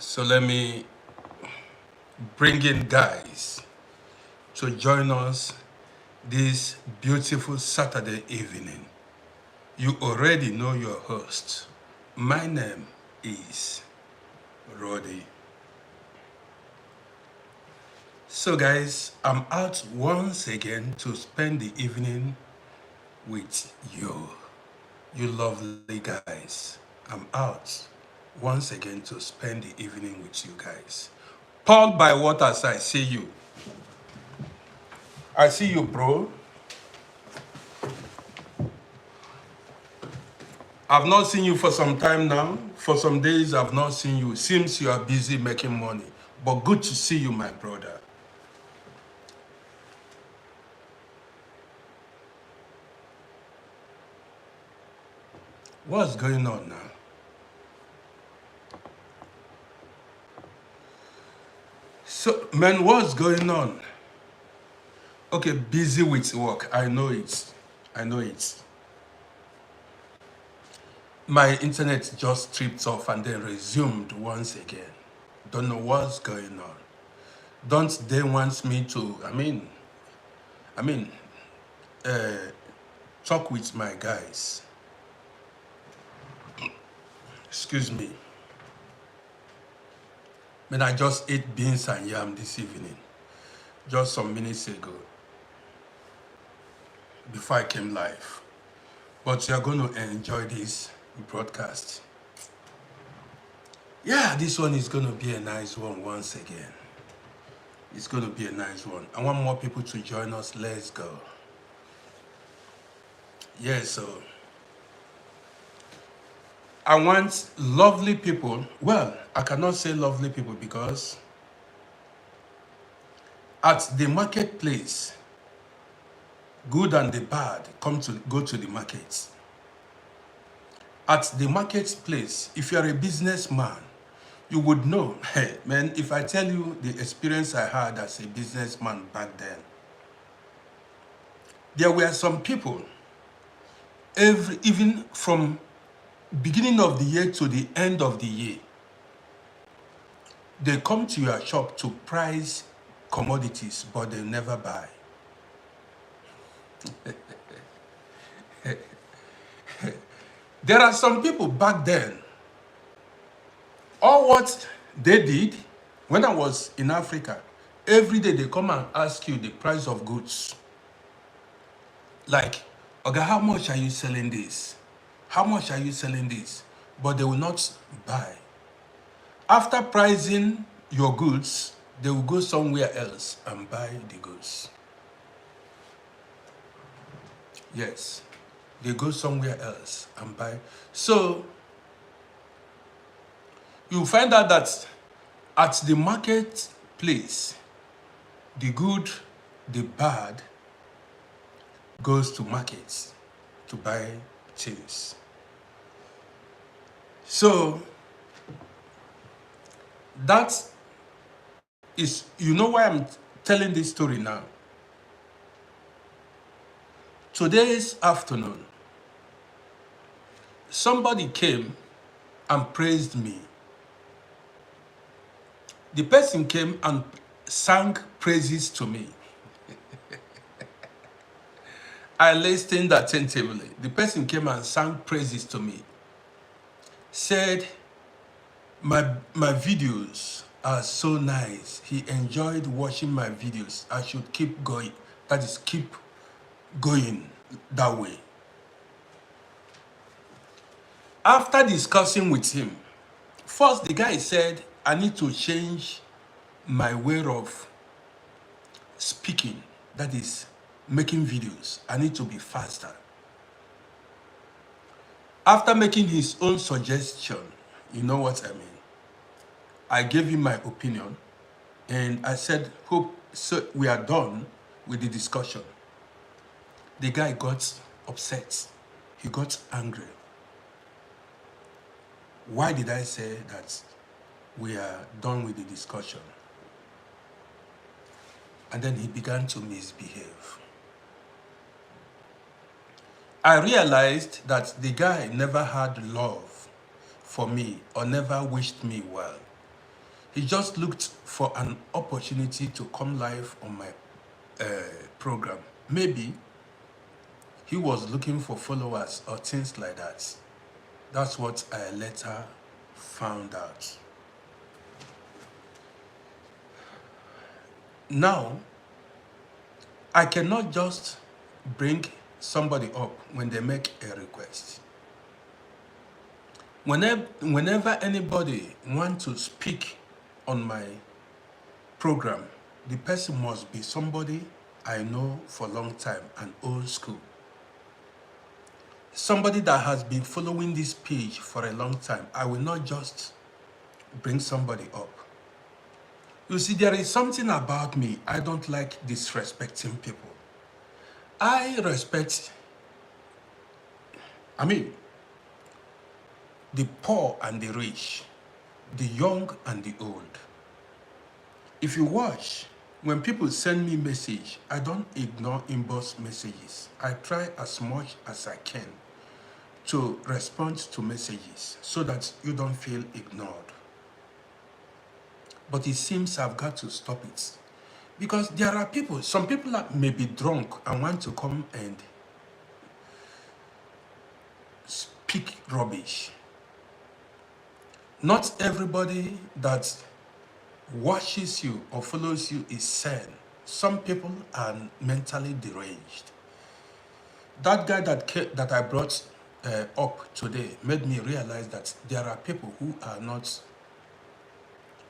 So let me bring in guys to join us this beautiful Saturday evening. You already know your host. My name is Roddy. So guys, I'm out once again to spend the evening with you. You lovely guys. I'm out once again to spend the evening with you guys. Paul by Waters, I see you. I see you, bro. I've not seen you for some time now. For some days, I've not seen you. Seems you are busy making money. But good to see you, my brother. What's going on now? So, man, what's going on? Okay, busy with work. I know it. I know it. My internet just tripped off and then resumed once again. Don't know what's going on. Don't they want me to, I mean, uh, talk with my guys. Excuse me. Man, I just ate beans and yam this evening, just some minutes ago, before I came live. But you're going to enjoy this broadcast. Yeah, this one is going to be a nice one once again. It's going to be a nice one. I want more people to join us. Let's go. Yeah, so I want lovely people. Well, I cannot say lovely people because at the marketplace, good and the bad go to the markets. At the marketplace, if you are a businessman, you would know, hey, man, if I tell you the experience I had as a businessman back then, there were some people, even from beginning of the year to the end of the year, they come to your shop to price commodities, but they never buy. There are some people back then, all what they did when I was in Africa, every day they come and ask you the price of goods. Like, okay, how much are you selling this? How much are you selling this? But they will not buy. After pricing your goods, they will go somewhere else and buy the goods. Yes, they go somewhere else and buy. So, you find out that at the marketplace, the good, the bad goes to markets to buy things. So, that is, you know why I'm telling this story now? Today's afternoon, somebody came and praised me. The person came and sang praises to me. I listened attentively. The person came and sang praises to me. Said, my videos are so nice. He enjoyed watching my videos. I should keep going. That is, keep going that way. After discussing with him, first the guy said, I need to change my way of speaking. That is, making videos. I need to be faster. After making his own suggestion, you know what I mean, I gave him my opinion and I said, hope so we are done with the discussion. The guy got upset. He got angry. Why did I say that we are done with the discussion? And then he began to misbehave. I realized that the guy never had love for me or never wished me well. He just looked for an opportunity to come live on my program. Maybe he was looking for followers or things like that. That's what I later found out. Now, I cannot just bring somebody up when they make a request. Whenever anybody wants to speak on my program, the person must be somebody I know for a long time, an old school. Somebody that has been following this page for a long time. I will not just bring somebody up. You see, there is something about me. I don't like disrespecting people. I respect, the poor and the rich, the young and the old. If you watch, when people send me message, I don't ignore inbox messages. I try as much as I can to respond to messages so that you don't feel ignored. But it seems I've got to stop it. Because there are people, some people that may be drunk and want to come and speak rubbish. Not everybody that watches you or follows you is sane. Some people are mentally deranged. That guy that I brought up today made me realize that there are people who are not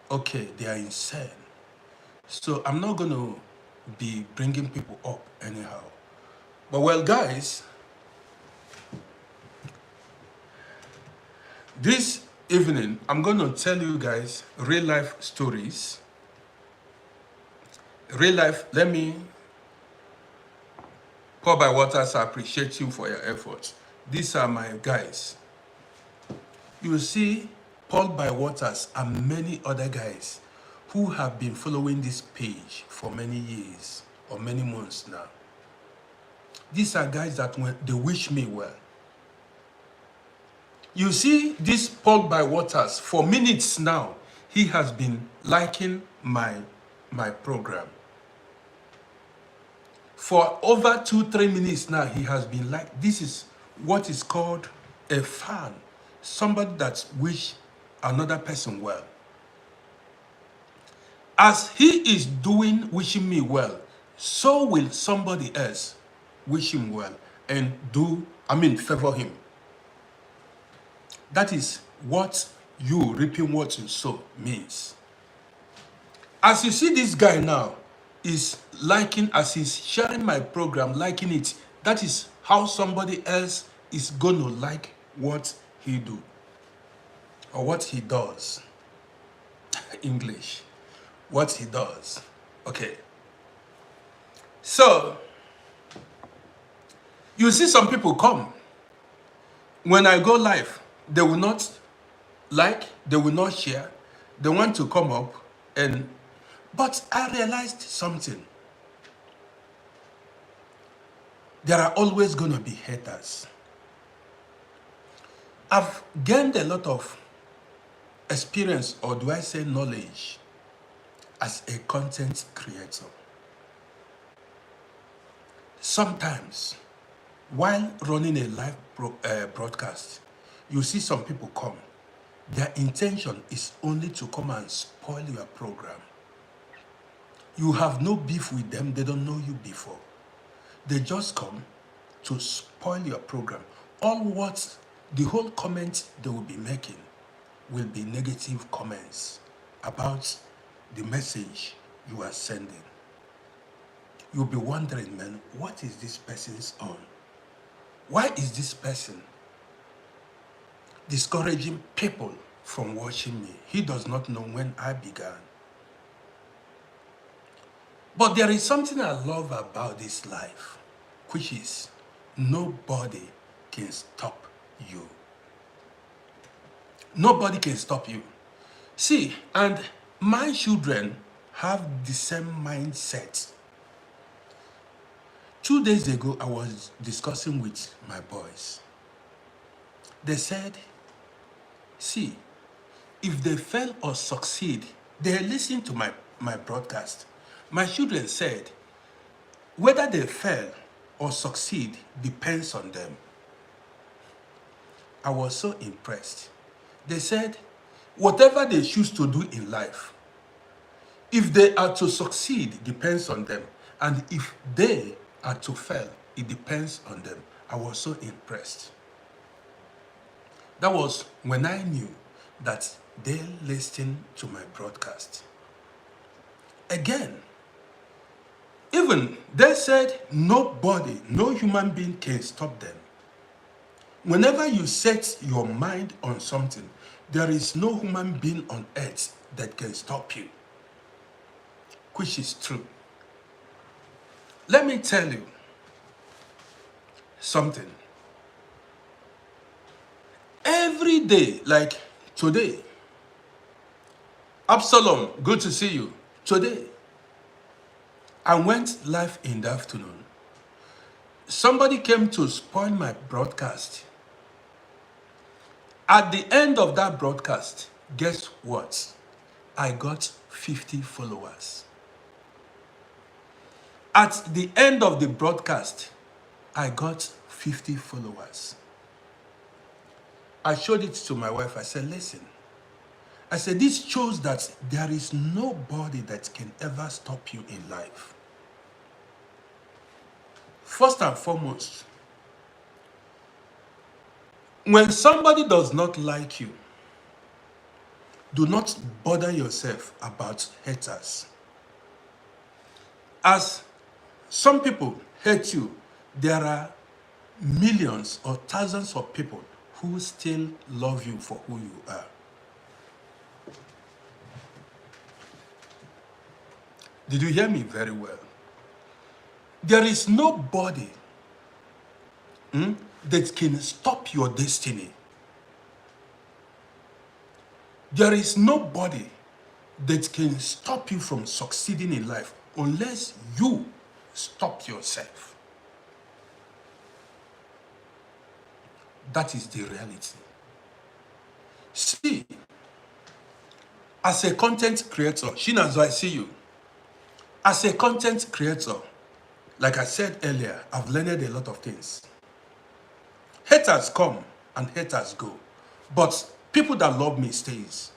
okay, they are insane. So I'm not going to be bringing people up anyhow. But well, guys, this evening, I'm going to tell you guys real life stories. Real life, let me pour by waters. I appreciate you for your efforts. These are my guys. You see, Paul by Waters and many other guys who have been following this page for many years or many months now. These are guys that when they wish me well. You see, this Paul by Waters, for minutes now, he has been liking my program. For over 2-3 minutes now, he has been like, this is what is called a fan. Somebody that wish another person well. As he is wishing me well, so will somebody else wish him well and favor him. That is what you reaping what you sow means. As you see this guy now is liking, as he's sharing my program, liking it, that is how somebody else is going to like what he do or what he does. English. What he does. Okay. So, you see some people come. When I go live, they will not like, they will not share. They want to come up but I realized something. There are always going to be haters. I've gained a lot of experience, or do I say knowledge, as a content creator. Sometimes, while running a live broadcast, you see some people come. Their intention is only to come and spoil your program. You have no beef with them. They don't know you before. They just come to spoil your program. The whole comment they will be making will be negative comments about the message you are sending. You'll be wondering, man, what is this person's on? Why is this person discouraging people from watching me? He does not know when I began. But there is something I love about this life, which is nobody can stop you. Nobody can stop you. See, and my children have the same mindset. 2 days ago, I was discussing with my boys. They said, see, if they fail or succeed, They listened to my broadcast. My children said, whether they fail or succeed depends on them. I was so impressed. They said, whatever they choose to do in life, if they are to succeed, depends on them. And if they are to fail, it depends on them. I was so impressed. That was when I knew that they listened to my broadcast. Again, even they said nobody, no human being can stop them. Whenever you set your mind on something, there is no human being on earth that can stop you, which is true. Let me tell you something. Every day, like today, Absalom, good to see you. Today, I went live in the afternoon. Somebody came to spoil my broadcast. At the end of that broadcast, guess what? I got 50 followers. At the end of the broadcast, I got 50 followers. I showed it to my wife. I said, listen. I said, this shows that there is nobody that can ever stop you in life. First and foremost, when somebody does not like you, do not bother yourself about haters. As some people hate you, there are millions or thousands of people who still love you for who you are. Did you hear me very well? There is nobody that can stop your destiny. There is nobody that can stop you from succeeding in life unless you stop yourself. That is the reality. See, as a content creator, Shinazo, I see you. As a content creator, like I said earlier, I've learned a lot of things. Haters come and haters go. But people that love me stays.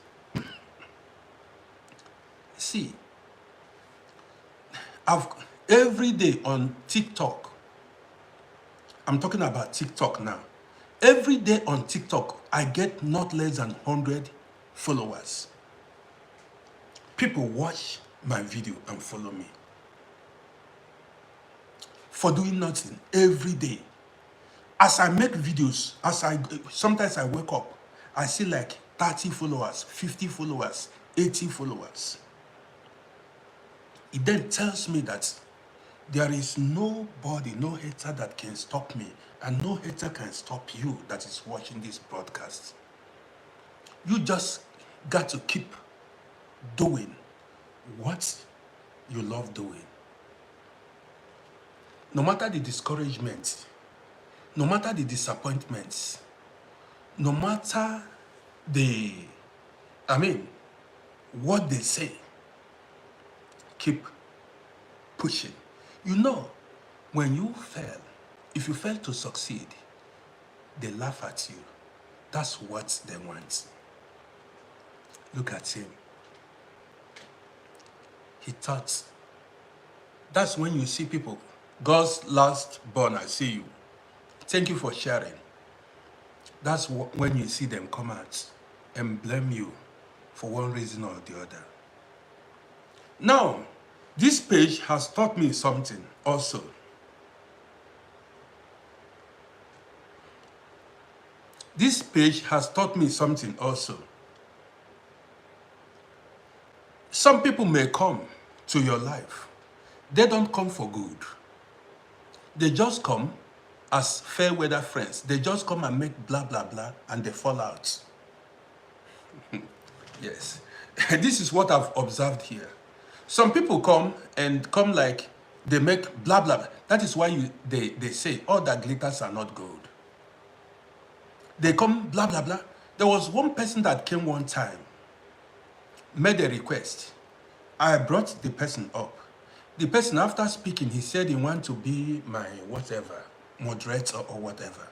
See, every day on TikTok, I'm talking about TikTok now. Every day on TikTok, I get not less than 100 followers. People watch my video and follow me. For doing nothing every day. As I make videos, sometimes I wake up, I see like 30 followers, 50 followers, 80 followers. It then tells me that there is nobody, no hater that can stop me, and no hater can stop you that is watching this broadcast. You just got to keep doing what you love doing. No matter the discouragement, no matter the disappointments, no matter what they say, keep pushing. You know, when you fail, if you fail to succeed, they laugh at you. That's what they want. Look at him. He thought. That's when you see people. God's last born, I see you. Thank you for sharing. That's when you see them come out and blame you for one reason or the other. Now, this page has taught me something also. This page has taught me something also. Some people may come to your life. They don't come for good. They just come as fair weather friends. They just come and make blah, blah, blah, and they fall out. Yes. This is what I've observed here. Some people come like they make blah, blah, blah. That is why they say all that glitters are not gold. They come blah, blah, blah. There was one person that came one time. made a request. I brought the person up. The person, after speaking, he said he wanted to be my whatever, moderator or whatever.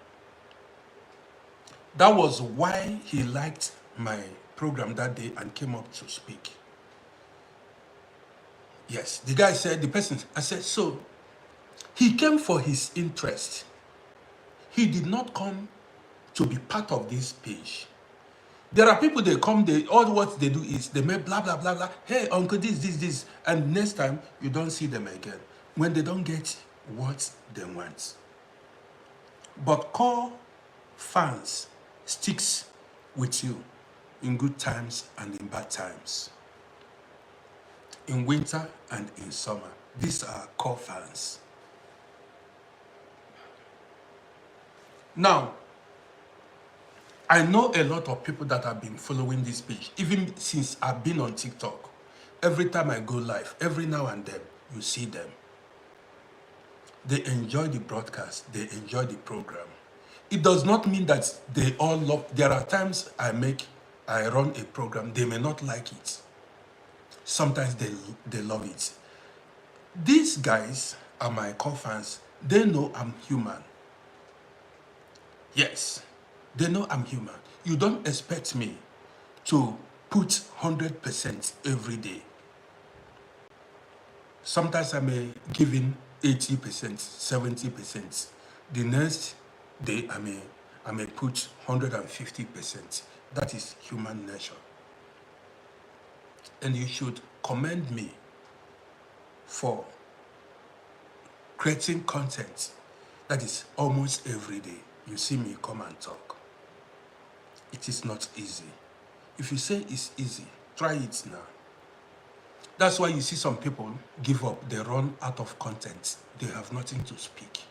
That was why he liked my program that day and came up to speak. Yes, the guy said, the person, I said, so he came for his interest. He did not come to be part of this page. There are people, they come, all what they do is they make blah, blah, blah, blah. Hey, uncle, this. And next time, you don't see them again when they don't get what they want. But core fans sticks with you in good times and in bad times. In winter and in summer. These are core fans. Now, I know a lot of people that have been following this page, even since I've been on TikTok. Every time I go live, every now and then, you see them. They enjoy the broadcast, they enjoy the program. It does not mean that they all love. There are times I run a program, they may not like it. Sometimes they love it. These guys are my core fans. They know I'm human. Yes, they know I'm human. You don't expect me to put 100% every day. Sometimes I may give in 80%, 70%. The next day I may put 150%. That is human nature. And you should commend me for creating content that is almost every day. You see me come and talk. It is not easy. If you say it's easy, try it now. That's why you see some people give up. They run out of content. They have nothing to speak.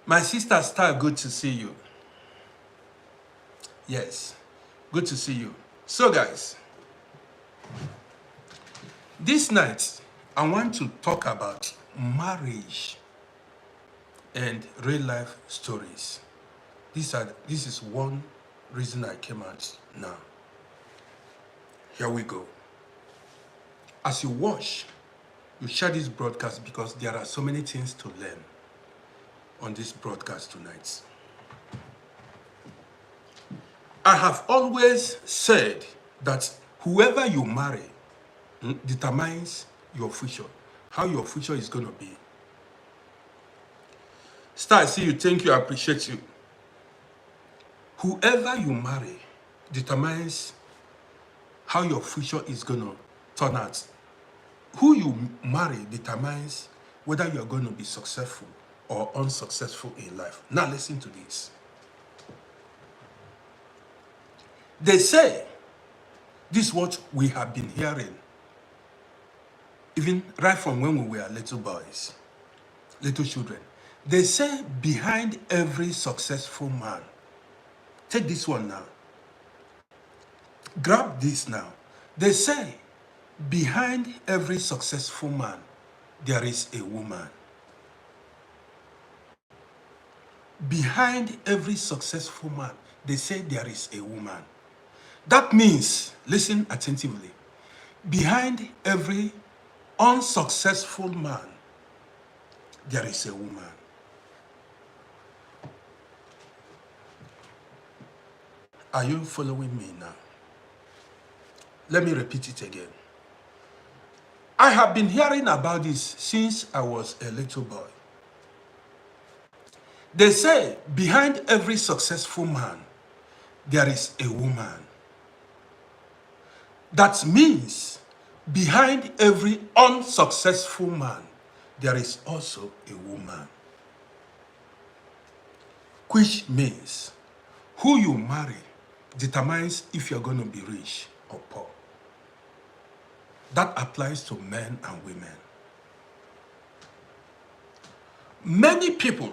My sister Star, good to see you. Yes, good to see you. So guys, this night, I want to talk about marriage and real life stories. This is one reason I came out now. Here we go. As you watch, you share this broadcast because there are so many things to learn on this broadcast tonight. I have always said that whoever you marry determines your future, how your future is going to be. Star, I see you. Thank you. I appreciate you. Whoever you marry determines how your future is going to turn out. Who you marry determines whether you are going to be successful or unsuccessful in life. Now listen to this. They say, this is what we have been hearing, even right from when we were little boys, little children. They say behind every successful man, take this one now, grab this now. They say behind every successful man, there is a woman. Behind every successful man, they say there is a woman. That means, listen attentively, behind every unsuccessful man, there is a woman. Are you following me now? Let me repeat it again. I have been hearing about this since I was a little boy. They say behind every successful man, there is a woman. That means behind every unsuccessful man, there is also a woman. Which means who you marry determines if you're going to be rich or poor. That applies to men and women. Many people,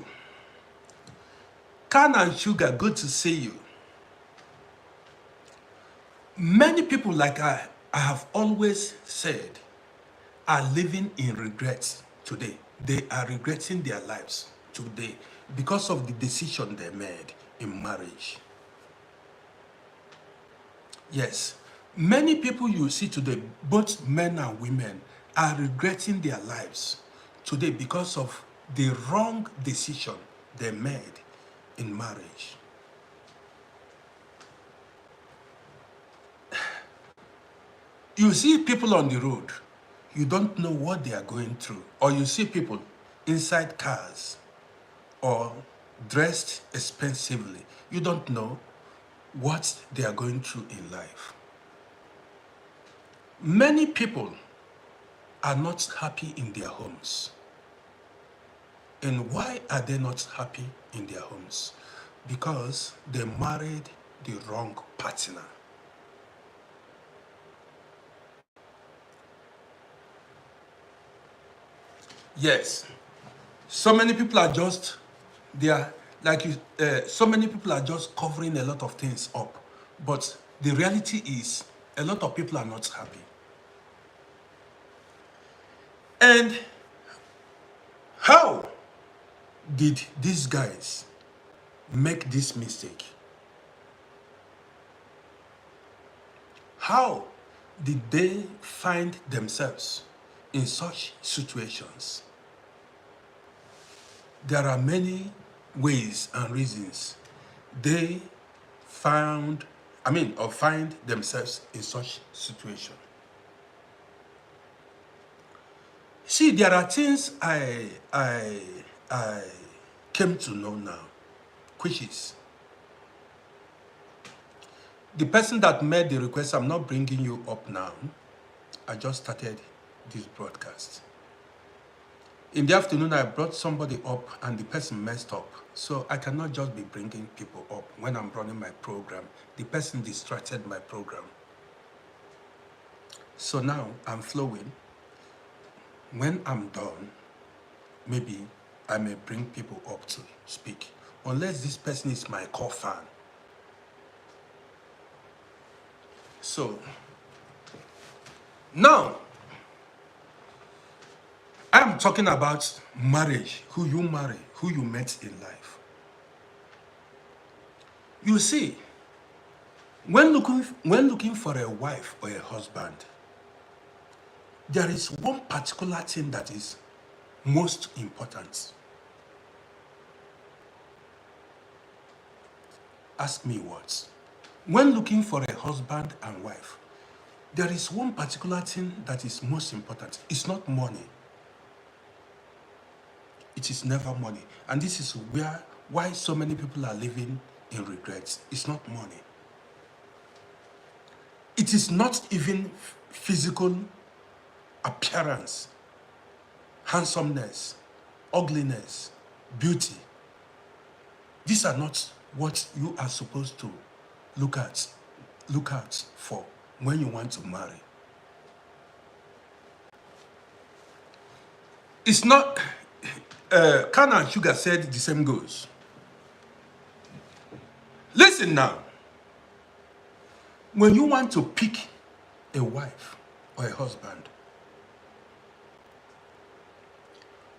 Can and Sugar, good to see you. Many people, like I have always said, are living in regret today. They are regretting their lives today because of the decision they made in marriage. Yes, Many people you see today, both men and women, are regretting their lives today because of the wrong decision they made in marriage. You see people on the road, you don't know what they are going through. Or you see people inside cars or dressed expensively. You don't know what they are going through in life. Many people are not happy in their homes. And why are they not happy in their homes? Because they married the wrong partner. Yes, so many people are just, they are like you, so many people are just covering a lot of things up. But the reality is, a lot of people are not happy. And how did these guys make this mistake? How did they find themselves in such situations? There are many ways and reasons they find themselves in such situation. See, there are things I came to know now, which is the person that made the request. I'm not bringing you up now. I just started this broadcast. In the afternoon, I brought somebody up and the person messed up. So I cannot just be bringing people up when I'm running my program. The person distracted my program. So now I'm flowing. When I'm done, maybe I may bring people up to speak. Unless this person is my core fan. So now I'm talking about marriage, who you marry, who you met in life. You see, when looking for a wife or a husband, there is one particular thing that is most important. Ask me what? When looking for a husband and wife, there is one particular thing that is most important. It's not money. It is never money. And this is why so many people are living in regrets. It's not money. It is not even physical appearance, handsomeness, ugliness, beauty. These are not what you are supposed to look out for when you want to marry. It's not, Can and Sugar said the same goes. Listen now. When you want to pick a wife or a husband,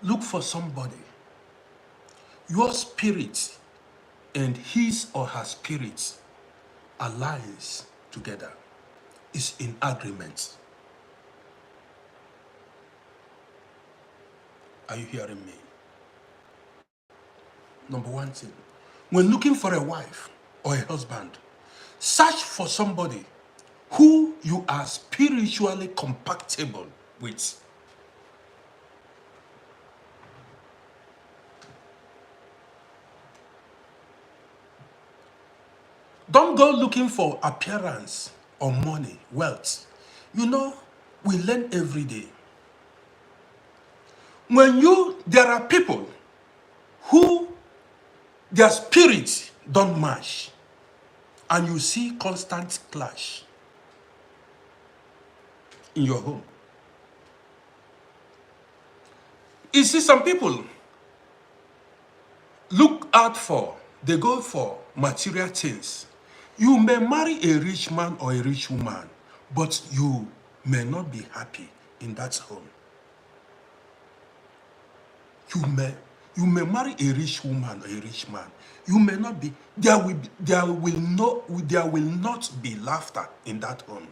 look for somebody. Your spirit and his or her spirit aligns together, is in agreement. Are you hearing me? Number one thing, when looking for a wife or a husband, search for somebody who you are spiritually compatible with. Don't go looking for appearance or money, wealth. You know, we learn every day. There are people who their spirits don't match, and you see constant clash in your home. You see, some people they go for material things. You may marry a rich man or a rich woman, but you may not be happy in that home. You may marry a rich woman or a rich man. You may not be. There will not be laughter in that home.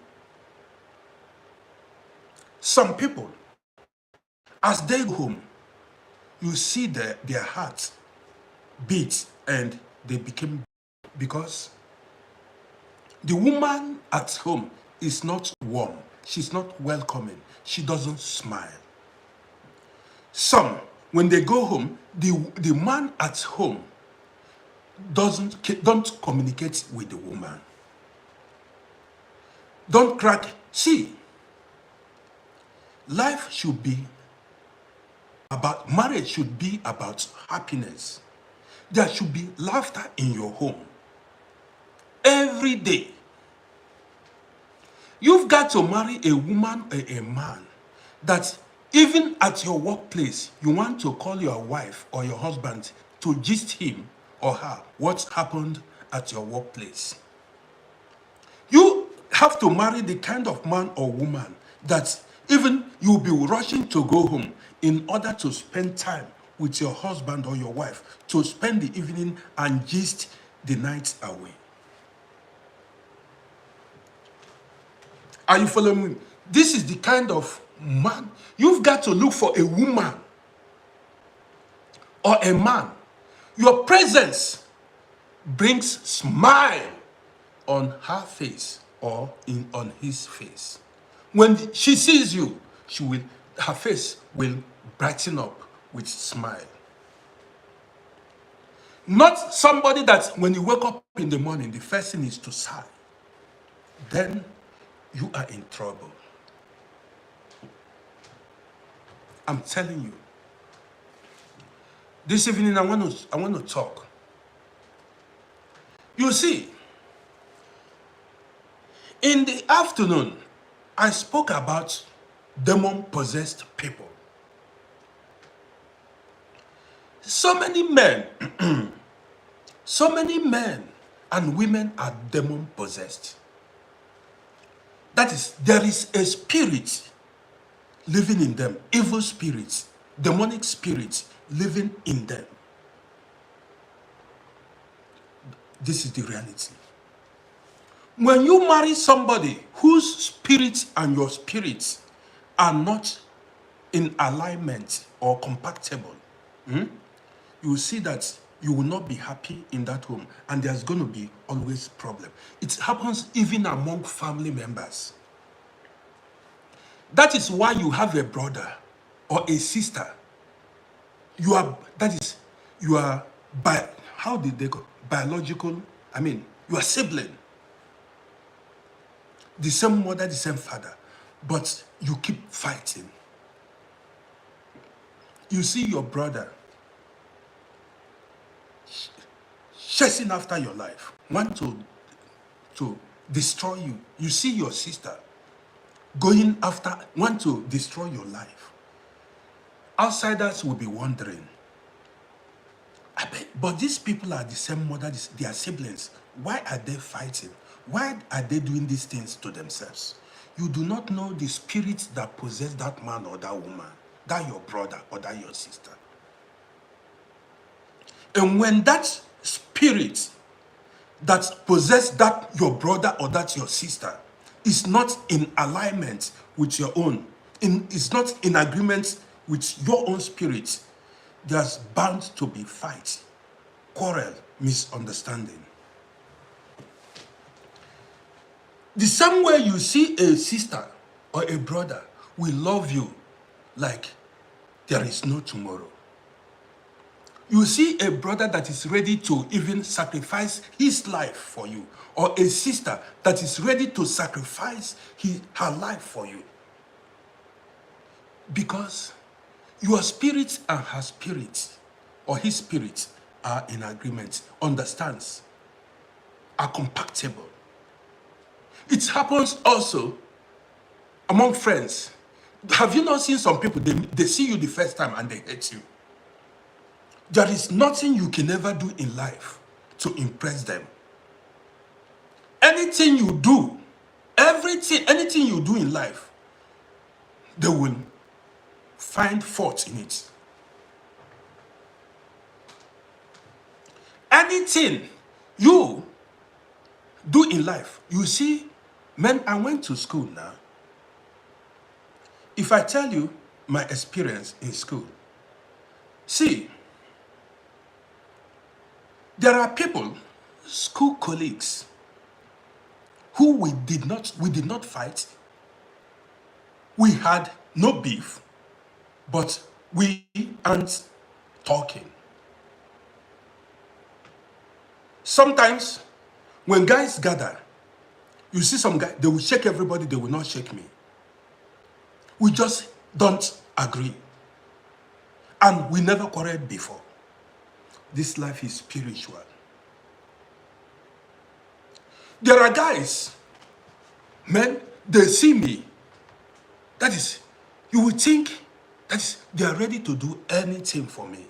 Some people, as they go home, you see their hearts beat and they became, because the woman at home is not warm. She's not welcoming. She doesn't smile. Some, when they go home, the man at home don't communicate with the woman. Don't crack. See, life should be about, marriage should be about happiness. There should be laughter in your home every day. You've got to marry a woman or a man that even at your workplace, you want to call your wife or your husband to gist him or her what happened at your workplace. You have to marry the kind of man or woman that even you'll be rushing to go home in order to spend time with your husband or your wife, to spend the evening and gist the night away. Are you following me? This is the kind of man. You've got to look for a woman or a man. Your presence brings smile on her face or on his face. When she sees you, her face will brighten up with smile. Not somebody that when you wake up in the morning, the first thing is to sigh. Then you are in trouble. I'm telling you. This evening I want to talk. You see, in the afternoon, I spoke about demon-possessed people. So many men and women are demon-possessed. That is, there is a spirit living in them, evil spirits, demonic spirits living in them. This is the reality. When you marry somebody whose spirits and your spirits are not in alignment or compatible, you will see that you will not be happy in that home, and there's going to be always problem. It happens even among family members. That is why you have a brother or a sister. You are how did they go? Biological, you are sibling. The same mother, the same father, but you keep fighting. You see your brother chasing after your life, want to destroy you. You see your sister going after, want to destroy your life. Outsiders will be wondering, but these people are the same mother, they are siblings. Why are they fighting? Why are they doing these things to themselves? You do not know the spirits that possess that man or that woman, that your brother or that your sister. And when that spirit that possess that your brother or that your sister is not in alignment with your own, is not in agreement with your own spirit, there's bound to be fight, quarrel, misunderstanding. The same way you see a sister or a brother will love you like there is no tomorrow. You see a brother that is ready to even sacrifice his life for you, or a sister that is ready to sacrifice her life for you. Because your spirit and her spirit, or his spirit, are in agreement, understands, are compatible. It happens also among friends. Have you not seen some people, they see you the first time and they hate you? There is nothing you can ever do in life to impress them. Anything you do, anything you do in life, they will find fault in it. Anything you do in life, you see, men, I went to school now. if I tell you my experience in school, see, there are people, school colleagues, who we did not fight. We had no beef, but we aren't talking. Sometimes when guys gather, you see some guy, they will shake everybody, they will not shake me. We just don't agree. And we never quarreled before. This life is spiritual. There are guys, men, they see me. That is, you would think that is, they are ready to do anything for me.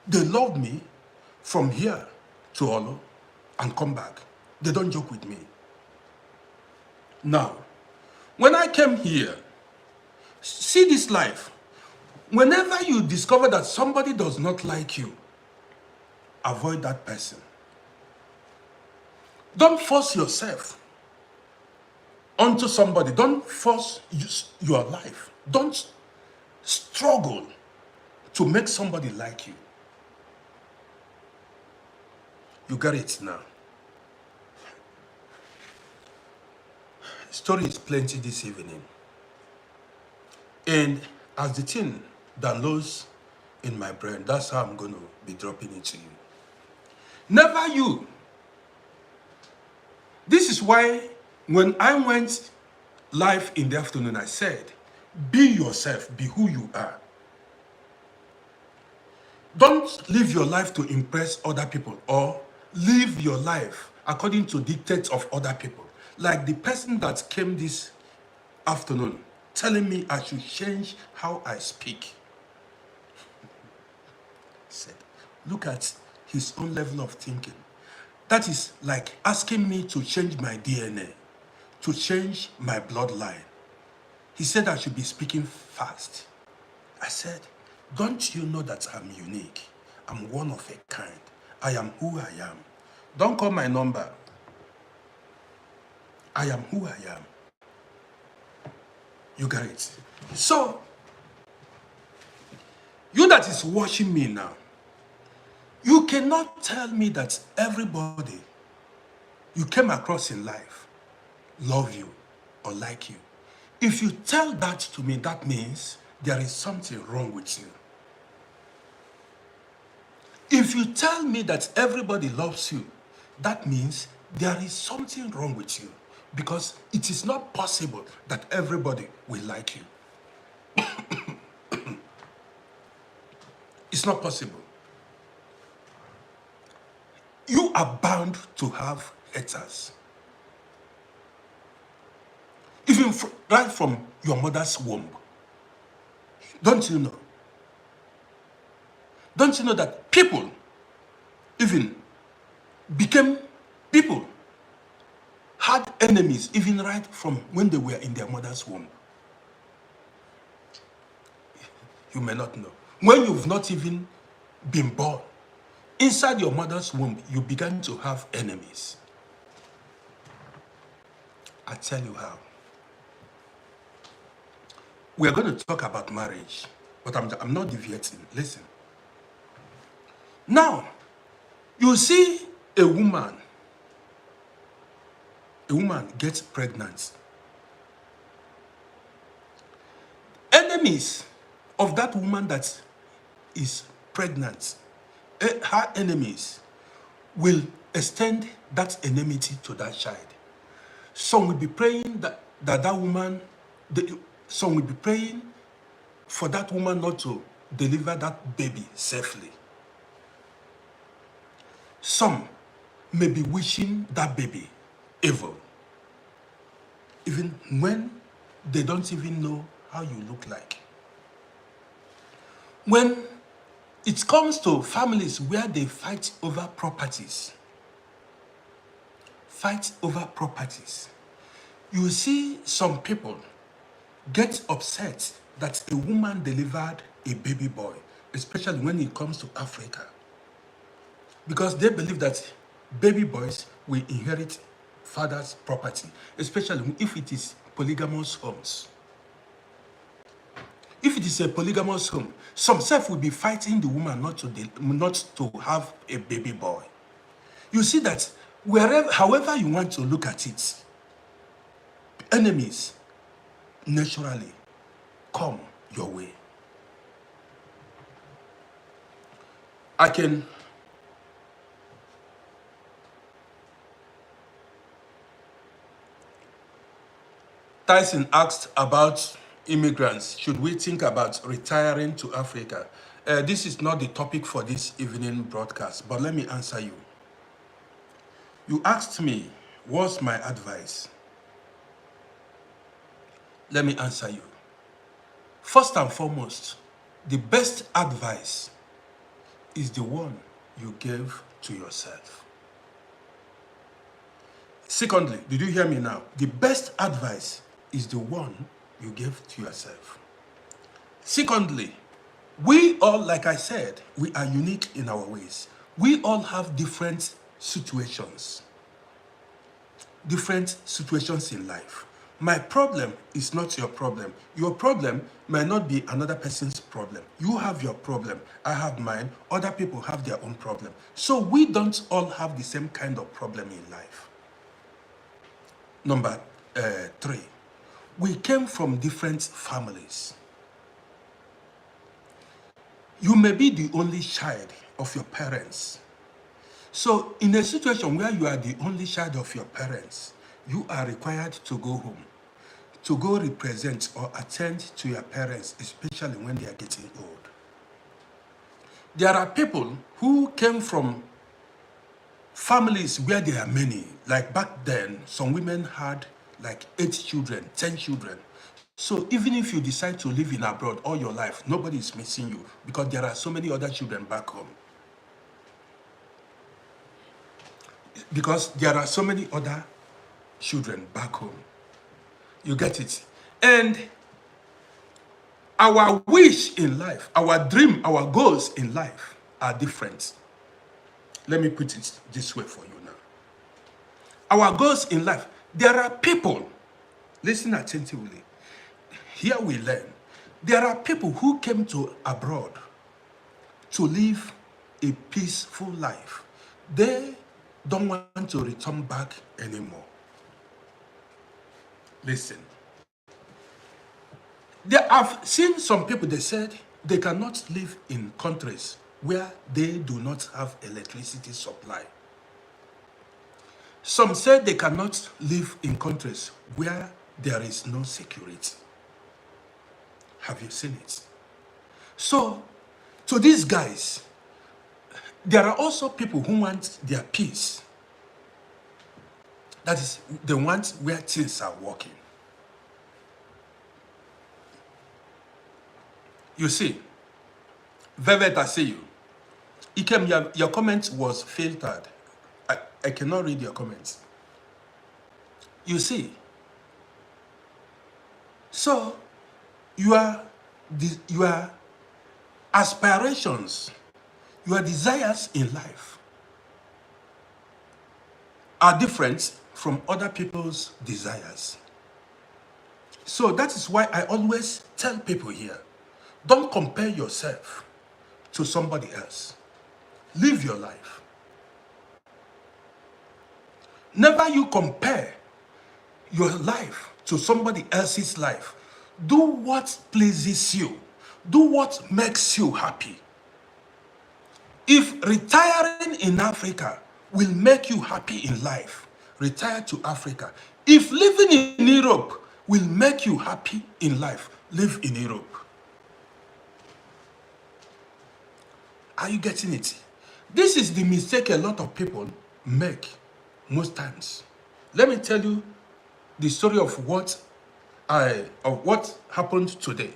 They love me from here to Olo and come back. They don't joke with me. Now, when I came here, see this life. Whenever you discover that somebody does not like you, avoid that person. Don't force yourself onto somebody. Don't force your life. Don't struggle to make somebody like you. You got it now. Story is plenty this evening. And as the thing downloads in my brain, that's how I'm going to be dropping it to you. Never you. This is why when I went live in the afternoon, I said, be yourself, be who you are. Don't live your life to impress other people or live your life according to dictates of other people. Like the person that came this afternoon telling me I should change how I speak. Said, look at his own level of thinking. That is like asking me to change my DNA, to change my bloodline. He said I should be speaking fast. I said, don't you know that I'm unique? I'm one of a kind. I am who I am. Don't call my number. I am who I am. You got it. So, you that is watching me now, you cannot tell me that everybody you came across in life love you or like you. If you tell that to me, that means there is something wrong with you. If you tell me that everybody loves you, that means there is something wrong with you, because it is not possible that everybody will like you. It's not possible. You are bound to have haters. Even right from your mother's womb. Don't you know? Don't you know that people even became people, had enemies even right from when they were in their mother's womb? You may not know. When you've not even been born, inside your mother's womb, you began to have enemies. I tell you how. We are going to talk about marriage, but I'm not deviating. Listen. Now, you see a woman gets pregnant. Enemies of that woman that is pregnant, her enemies will extend that enmity to that child. Some will be praying that woman, some will be praying for that woman not to deliver that baby safely. Some may be wishing that baby evil, even when they don't even know how you look like. When it comes to families where they fight over properties, you see some people get upset that a woman delivered a baby boy, especially when it comes to Africa, because they believe that baby boys will inherit father's property, especially if it is polygamous homes. If it is a polygamous home, some self will be fighting the woman not to have a baby boy. You see that wherever, however you want to look at it, enemies naturally come your way. Tyson asked about immigrants. Should we think about retiring to Africa? This is not the topic for this evening broadcast, but let me answer you. You asked me, what's my advice? Let me answer you. First and foremost, the best advice is the one you gave to yourself. Secondly, did you hear me now? The best advice is the one you gave to yourself. Secondly, we all, like I said, we are unique in our ways. We all have different situations in life. My problem is not your problem. Your problem might not be another person's problem. You have your problem, I have mine, other people have their own problem. So we don't all have the same kind of problem in life. Number 3, we came from different families. You may be the only child of your parents. So in a situation where you are the only child of your parents, you are required to go home, to go represent or attend to your parents, especially when they are getting old. There are people who came from families where there are many. Like back then, some women had like 8 children, 10 children. So even if you decide to live in abroad all your life, nobody is missing you because there are so many other children back home. Because there are so many other children back home. You get it? And our wish in life, our dream, our goals in life are different. Let me put it this way for you now. Our goals in life, there are people, listen attentively, here we learn. There are people who came to abroad to live a peaceful life. They don't want to return back anymore. Listen. I've seen some people, they said they cannot live in countries where they do not have electricity supply. Some said they cannot live in countries where there is no security. Have you seen it? So, to these guys, there are also people who want their peace. That is, they want where things are working. You see, Velvet, I see you. Ikem, your comment was filtered. I cannot read your comments. You see, so your aspirations, your desires in life are different from other people's desires. So that is why I always tell people here, don't compare yourself to somebody else. Live your life. Never you compare your life to somebody else's life. Do what pleases you. Do what makes you happy. If retiring in Africa will make you happy in life, retire to Africa. If living in Europe will make you happy in life, live in Europe. Are you getting it? This is the mistake a lot of people make most times. Let me tell you the story of what happened today.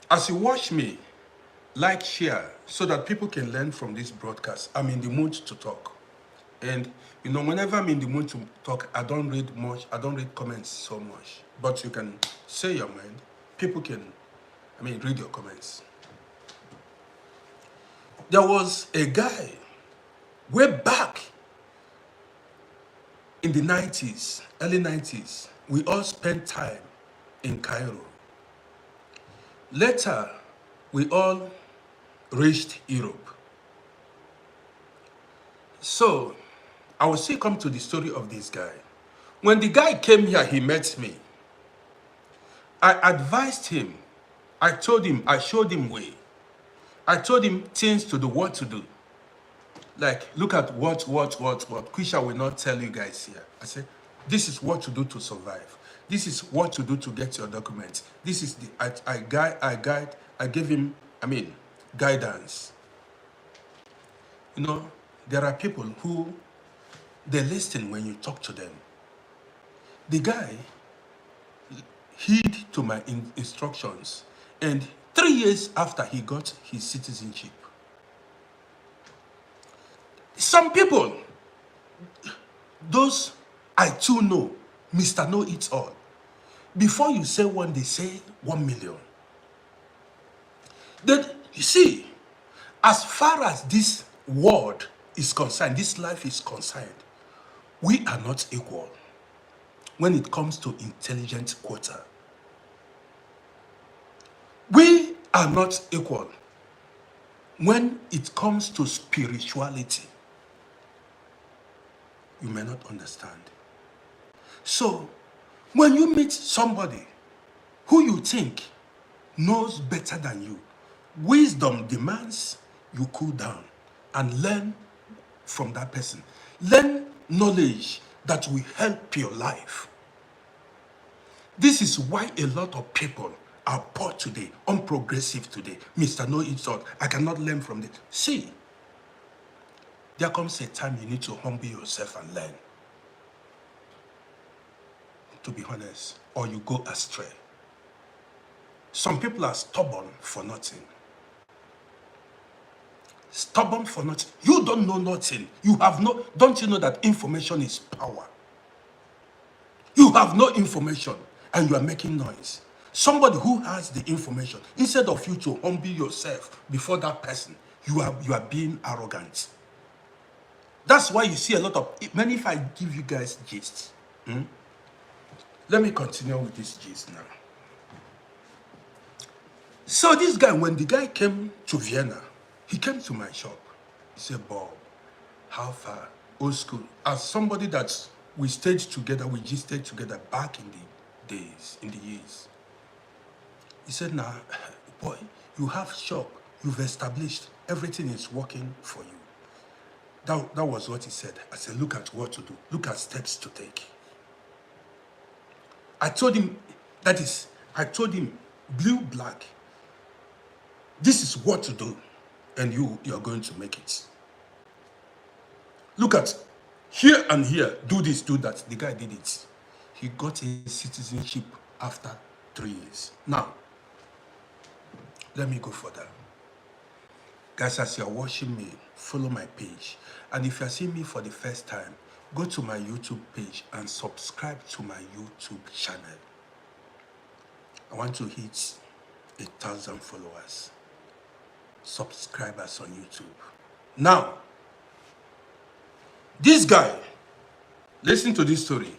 As you watch me, like, share, so that people can learn from this broadcast. I'm in the mood to talk. And, you know, whenever I'm in the mood to talk, I don't read much. I don't read comments so much. But you can say your mind. People can, read your comments. There was a guy way back in the 90s, early 90s. We all spent time in Cairo. Later, we all reached Europe. So, I will still come to the story of this guy. When the guy came here, he met me. I advised him. I told him, I showed him way. I told him things to do, what to do. Like, look at what. Quisha will not tell you guys here. I said, this is what to do to survive. This is what to do to get your documents. This is the, I gave him, guidance. You know, there are people who, they listen when you talk to them. The guy heed to my instructions, and 3 years after he got his citizenship. Some people, those I too know, Mr. Know It All. Before you say one, they say 1 million. Then, you see, as far as this world is concerned, this life is concerned, we are not equal when it comes to intelligent quota. We are not equal when it comes to spirituality. You may not understand. So, when you meet somebody who you think knows better than you, wisdom demands you cool down and learn from that person. Learn knowledge that will help your life. This is why a lot of people are poor today, unprogressive today. Mr. Know It All, I cannot learn from this. See, there comes a time you need to humble yourself and learn. To be honest, or you go astray. Some people are stubborn for nothing. Stubborn for nothing. You don't know nothing. You have no, don't you know that information is power? You have no information and you are making noise. Somebody who has the information, instead of you to humble yourself before that person, you are being arrogant. That's why you see a lot of, many, if I give you guys gist. Let me continue with this gist now. So this guy, when the guy came to Vienna, he came to my shop. He said, Bob, how far? Old school. As somebody that we stayed together, we just stayed together back in the days, in the years. He said, nah, boy, you have shop, you've established, everything is working for you. That was what he said. I said, look at what to do. Look at steps to take. I told him, I told him, blue, black, this is what to do, and you're going to make it. Look at here and here, do this, do that. The guy did it. He got his citizenship after 3 years. Now, let me go further. Guys, as you're watching me, follow my page. And if you're seeing me for the first time, go to my YouTube page and subscribe to my YouTube channel. I want to hit 1,000 followers, subscribers on YouTube. Now, this guy, listen to this story.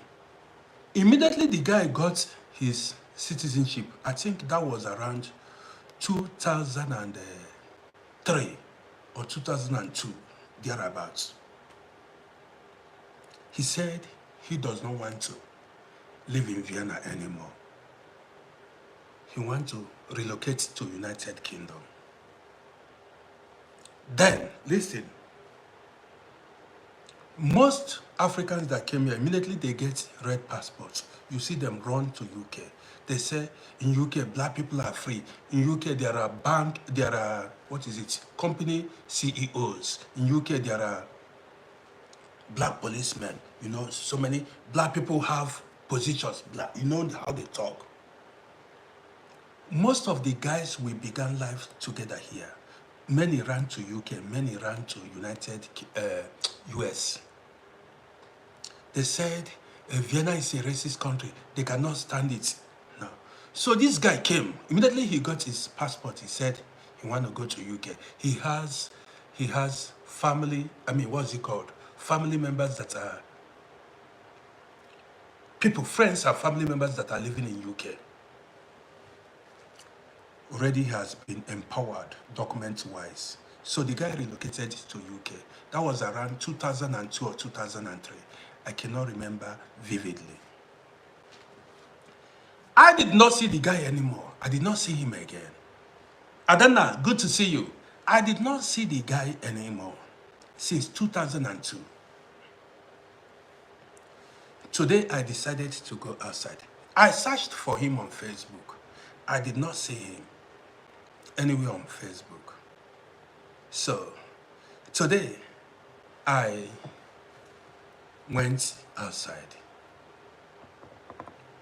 Immediately the guy got his citizenship. I think that was around 2003 or 2002, thereabouts. He said he does not want to live in Vienna anymore. He wants to relocate to United Kingdom. Then, listen, most Africans that came here, immediately they get red passports. You see them run to UK. They say in UK, black people are free. In UK, there are company CEOs. In UK, there are black policemen. You know, so many black people have positions. You know how they talk. Most of the guys we began life together here. Many ran to UK, many ran to US. They said Vienna is a racist country. They cannot stand it. No. So this guy came. Immediately he got his passport. He said he want to go to UK. He has family, what's it called? Family members that are people, friends, and family members that are living in UK already has been empowered document-wise. So the guy relocated to UK. That was around 2002 or 2003. I cannot remember vividly. I did not see the guy anymore. I did not see him again. Adana, good to see you. I did not see the guy anymore since 2002. Today, I decided to go outside. I searched for him on Facebook. I did not see him anywhere on Facebook. So, today, I went outside.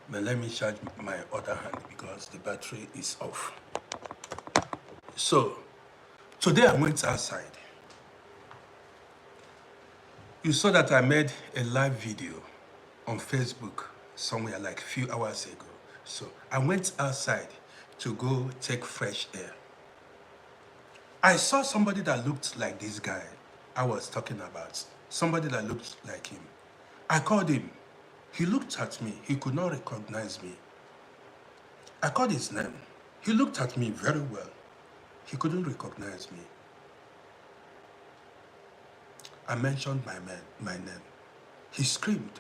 But let me charge my other hand because the battery is off. So, today I went outside. You saw that I made a live video on Facebook somewhere like a few hours ago. So I went outside to go take fresh air. I saw somebody that looked like this guy I was talking about. Somebody that looked like him. I called him. He looked at me. He could not recognize me. I called his name. He looked at me very well. He couldn't recognize me. I mentioned my name. He screamed.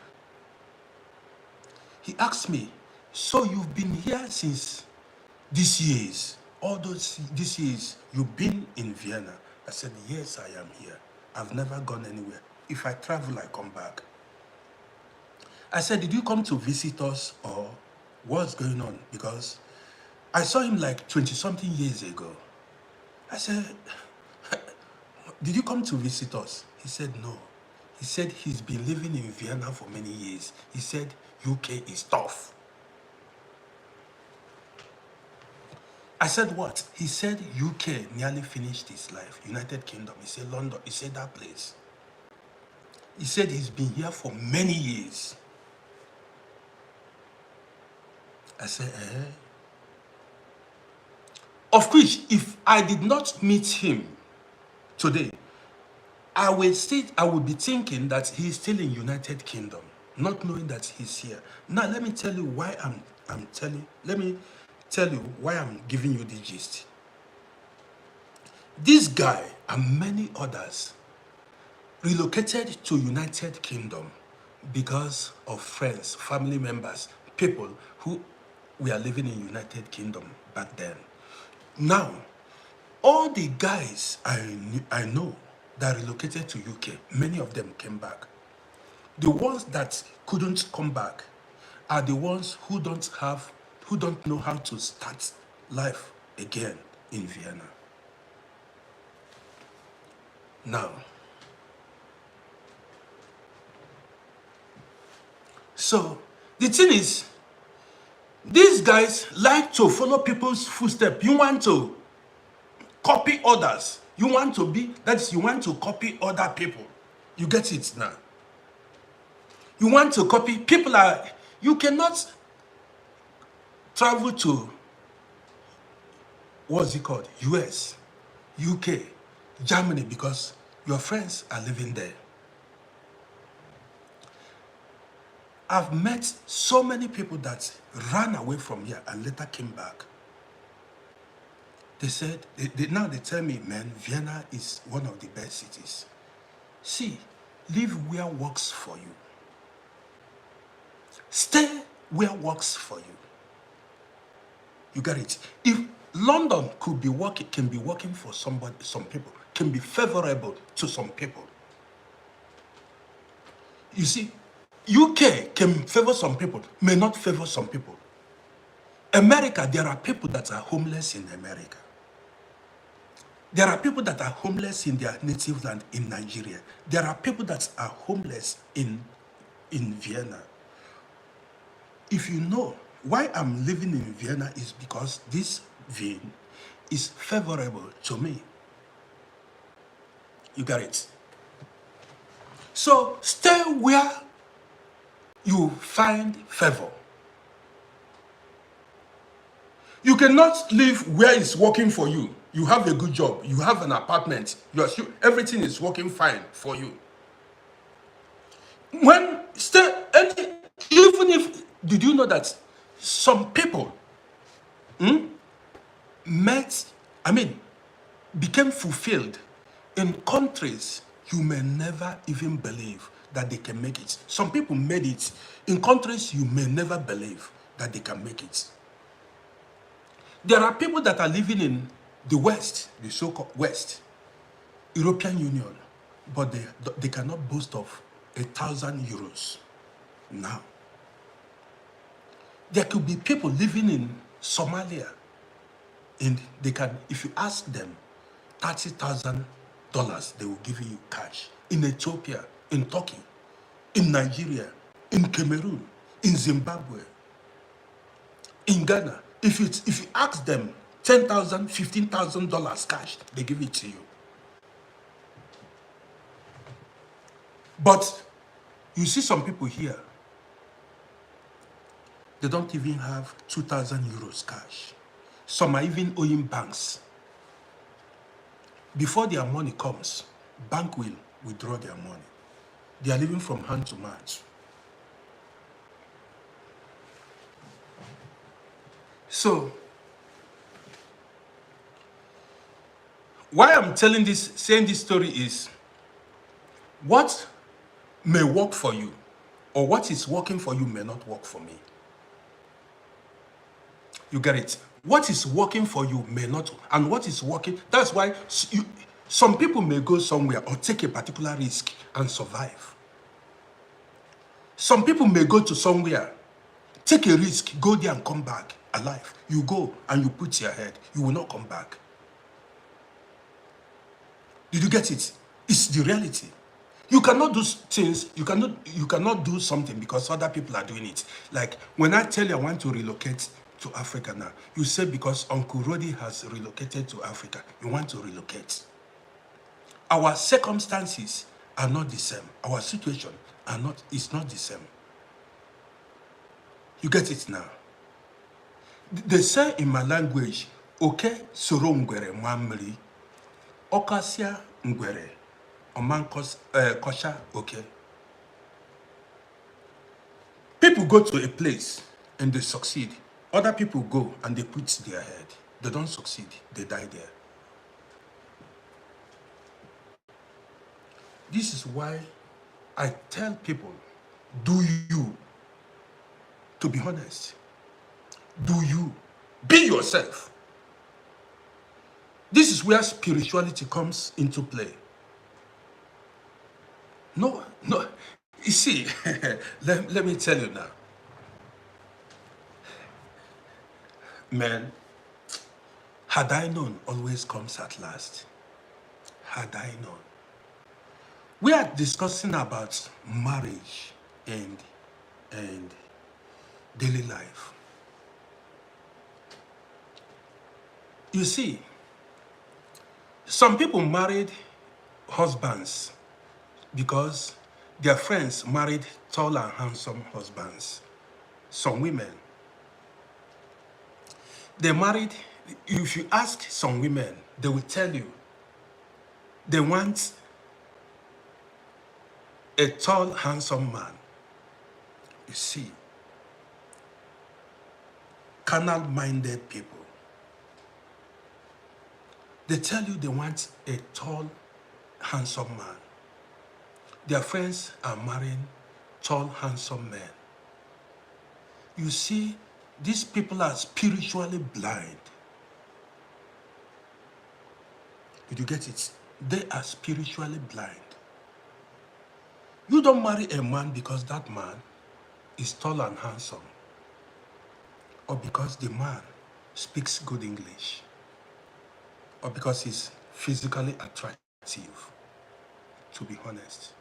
He asked me, so you've been here since these years? All these years, you've been in Vienna? I said, yes, I am here. I've never gone anywhere. If I travel, I come back. I said, did you come to visit us or what's going on? Because I saw him like 20-something years ago. I said, did you come to visit us? He said, no. He said he's been living in Vienna for many years. He said, UK is tough. I said, what? He said UK nearly finished his life. United Kingdom. He said London. He said that place. He said he's been here for many years. I said, eh? Of which, if I did not meet him today, I would be thinking that he's still in United Kingdom, not knowing that he's here. Now, let me tell you why let me tell you why I'm giving you the gist. This guy and many others relocated to United Kingdom because of friends, family members, people who were living in United Kingdom back then. Now, all the guys I know that relocated to UK, many of them came back. The ones that couldn't come back are the ones who don't know how to start life again in Vienna. Now, so the thing is, these guys like to follow people's footsteps. You want to copy others. You want to copy other people. You get it now. You want to copy people. You cannot travel to, what's it called? US, UK, Germany, because your friends are living there. I've met so many people that ran away from here and later came back. They said, now they tell me, man, Vienna is one of the best cities. See, live where works for you. Stay where works for you. You get it? If London can be working for some people, can be favorable to some people. You see, UK can favor some people, may not favor some people. America, there are people that are homeless in America. There are people that are homeless in their native land in Nigeria. There are people that are homeless in Vienna. If you know why I'm living in Vienna is because this Vienna is favorable to me. You got it? So stay where you find favor. You cannot live where it's working for you. You have a good job. You have an apartment. Everything is working fine for you. Even if, did you know that some people met, I mean, became fulfilled in countries you may never even believe that they can make it. Some people made it in countries you may never believe that they can make it. There are people that are living in the West, the so-called West, European Union, but they cannot boast of €1,000 now. There could be people living in Somalia, and they can, if you ask them, $30,000, they will give you cash. In Ethiopia, in Turkey, in Nigeria, in Cameroon, in Zimbabwe, in Ghana. If you ask them $10,000, $15,000 cash, they give it to you. But you see some people here, they don't even have €2,000 cash. Some are even owing banks. Before their money comes, bank will withdraw their money. They are living from hand to mouth. So, why I'm saying this story is, what may work for you, or what is working for you may not work for me. You get it? What is working for you may not, and what is working, that's why some people may go somewhere or take a particular risk and survive. Some people may go to somewhere, take a risk, go there and come back alive. You go and you put your head, you will not come back. Did you get it? It's the reality. You cannot do things, you cannot do something because other people are doing it. Like when I tell you I want to relocate to Africa now, you say because Uncle Roddy has relocated to Africa, you want to relocate. Our circumstances are not the same. Our situation is not the same. You get it now? They say in my language, okay, soro ngwere mwamri, okasia ngwere, omankos kosha, okay. People go to a place and they succeed. Other people go and they put their head. They don't succeed, they die there. This is why I tell people, do you, to be honest, do you, be yourself. This is where spirituality comes into play. No, you see, let me tell you now. Man, had I known always comes at last. Had I known. We are discussing about marriage and daily life. You see, some people married husbands because their friends married tall and handsome husbands. Some women, they married, if you ask some women, they will tell you they want a tall, handsome man. You see, carnal-minded people. They tell you they want a tall, handsome man. Their friends are marrying tall, handsome men. You see, these people are spiritually blind. Did you get it? They are spiritually blind. You don't marry a man because that man is tall and handsome, or because the man speaks good English, or because he's physically attractive. To be honest,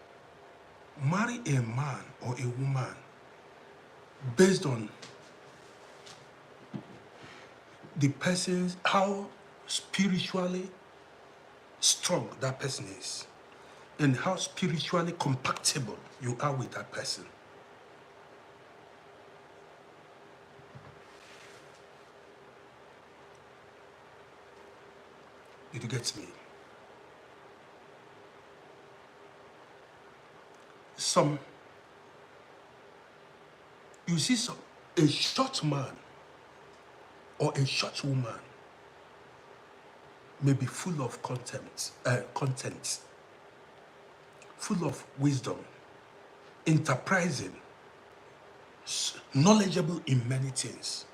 marry a man or a woman based on the person's, how spiritually strong that person is, and how spiritually compatible you are with that person. Did you get me? Some You see, a short man or a short woman may be full of content, full of wisdom, enterprising, knowledgeable in many things.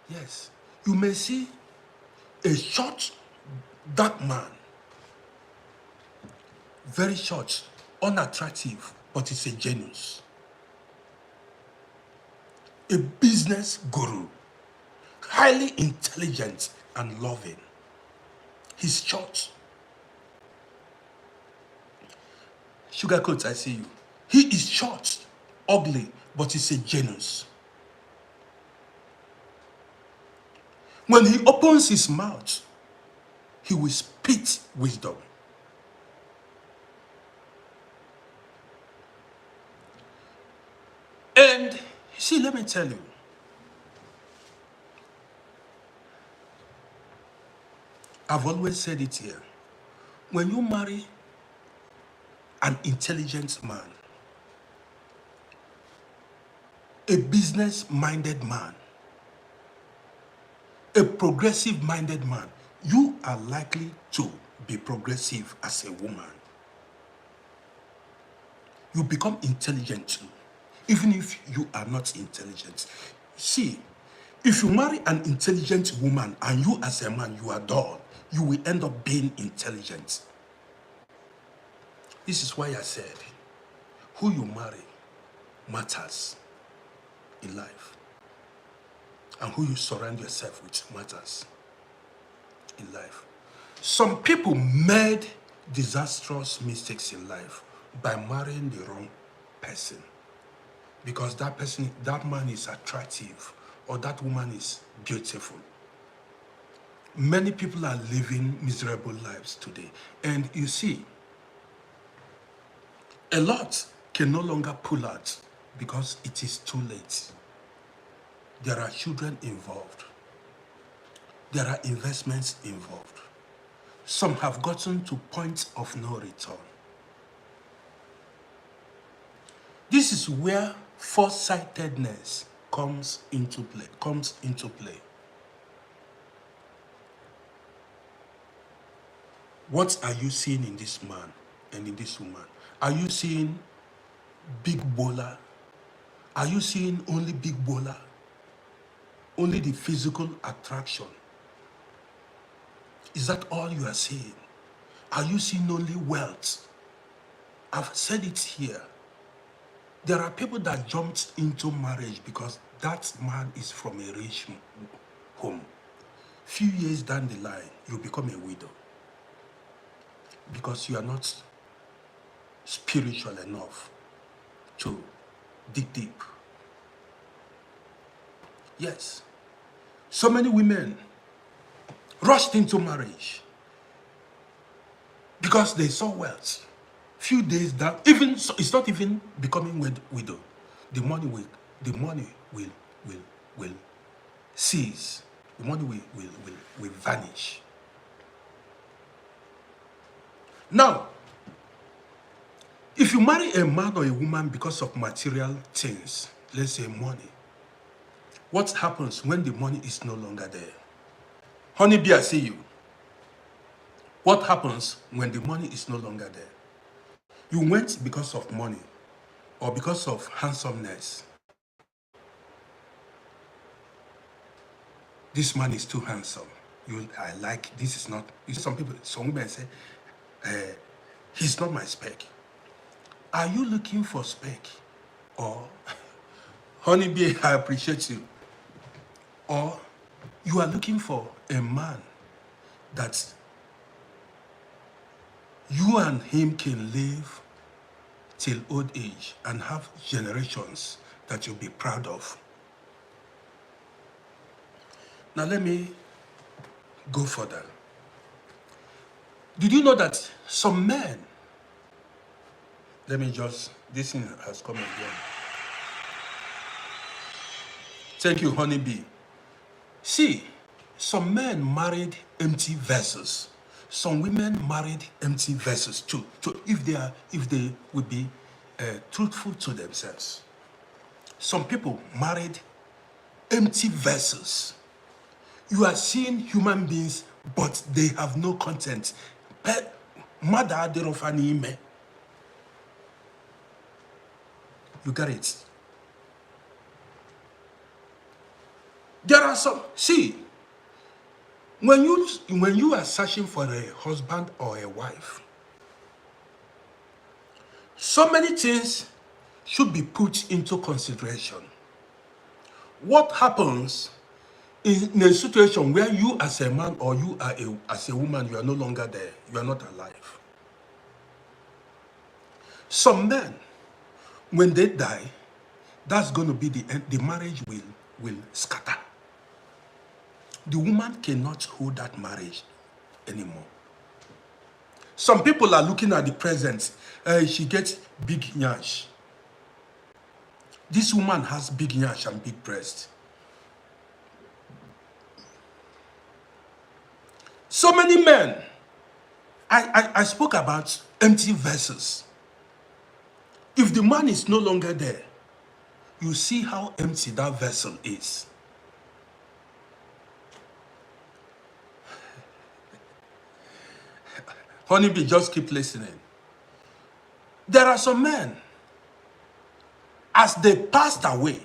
Yes, you may see a short, dark man, very short, unattractive, but he's a genius. A business guru, highly intelligent and loving. He's short. Sugarcoat, I see you. He is short, ugly, but he's a genius. When he opens his mouth, he will spit wisdom. And see, let me tell you, I've always said it here. When you marry an intelligent man, a business-minded man, a progressive-minded man, you are likely to be progressive as a woman. You become intelligent too, even if you are not intelligent. See, if you marry an intelligent woman and you as a man, you are dull, you will end up being intelligent. This is why I said, who you marry matters in life. And who you surround yourself with matters in life. Some people made disastrous mistakes in life by marrying the wrong person. Because that man is attractive or that woman is beautiful. Many people are living miserable lives today. And you see, a lot can no longer pull out because it is too late. There are children involved. There are investments involved. Some have gotten to points of no return. This is where foresightedness comes into play. What are you seeing in this man and in this woman? Are you seeing big bowler? Are you seeing only big bowler? Only the physical attraction? Is that all you are seeing? Are you seeing only wealth? I've said it here. There are people that jumped into marriage because that man is from a rich home. Few years down the line, you become a widow because you are not spiritual enough to dig deep. Yes. So many women rushed into marriage because they saw wealth. Few days down, even it's not even becoming widow. The money will cease. The money will vanish. Now, if you marry a man or a woman because of material things, let's say money, what happens when the money is no longer there? Honeybee, I see you. What happens when the money is no longer there? You went because of money or because of handsomeness. This man is too handsome. I like, this is not, you see some women say, he's not my spec. Are you looking for spec? Or, honeybee, I appreciate you. Or you are looking for a man that you and him can live till old age and have generations that you'll be proud of. Now let me go further. Did you know that some men, this thing has come again. Thank you, honeybee. See, some men married empty vessels. Some women married empty vessels too. If they would be truthful to themselves. Some people married empty vessels. You are seeing human beings, but they have no content. Mother Aderofanime. You got it. There are some. See, when you are searching for a husband or a wife, so many things should be put into consideration. What happens in a situation where you as a man or you are as a woman, you are no longer there, you are not alive? Some men, when they die, that's going to be the end. The marriage will scatter. The woman cannot hold that marriage anymore. Some people are looking at the present. She gets big nyash. This woman has big nyash and big breasts. So many men. I spoke about empty vessels. If the man is no longer there, you see how empty that vessel is. Honeybee, just keep listening. There are some men, as they passed away,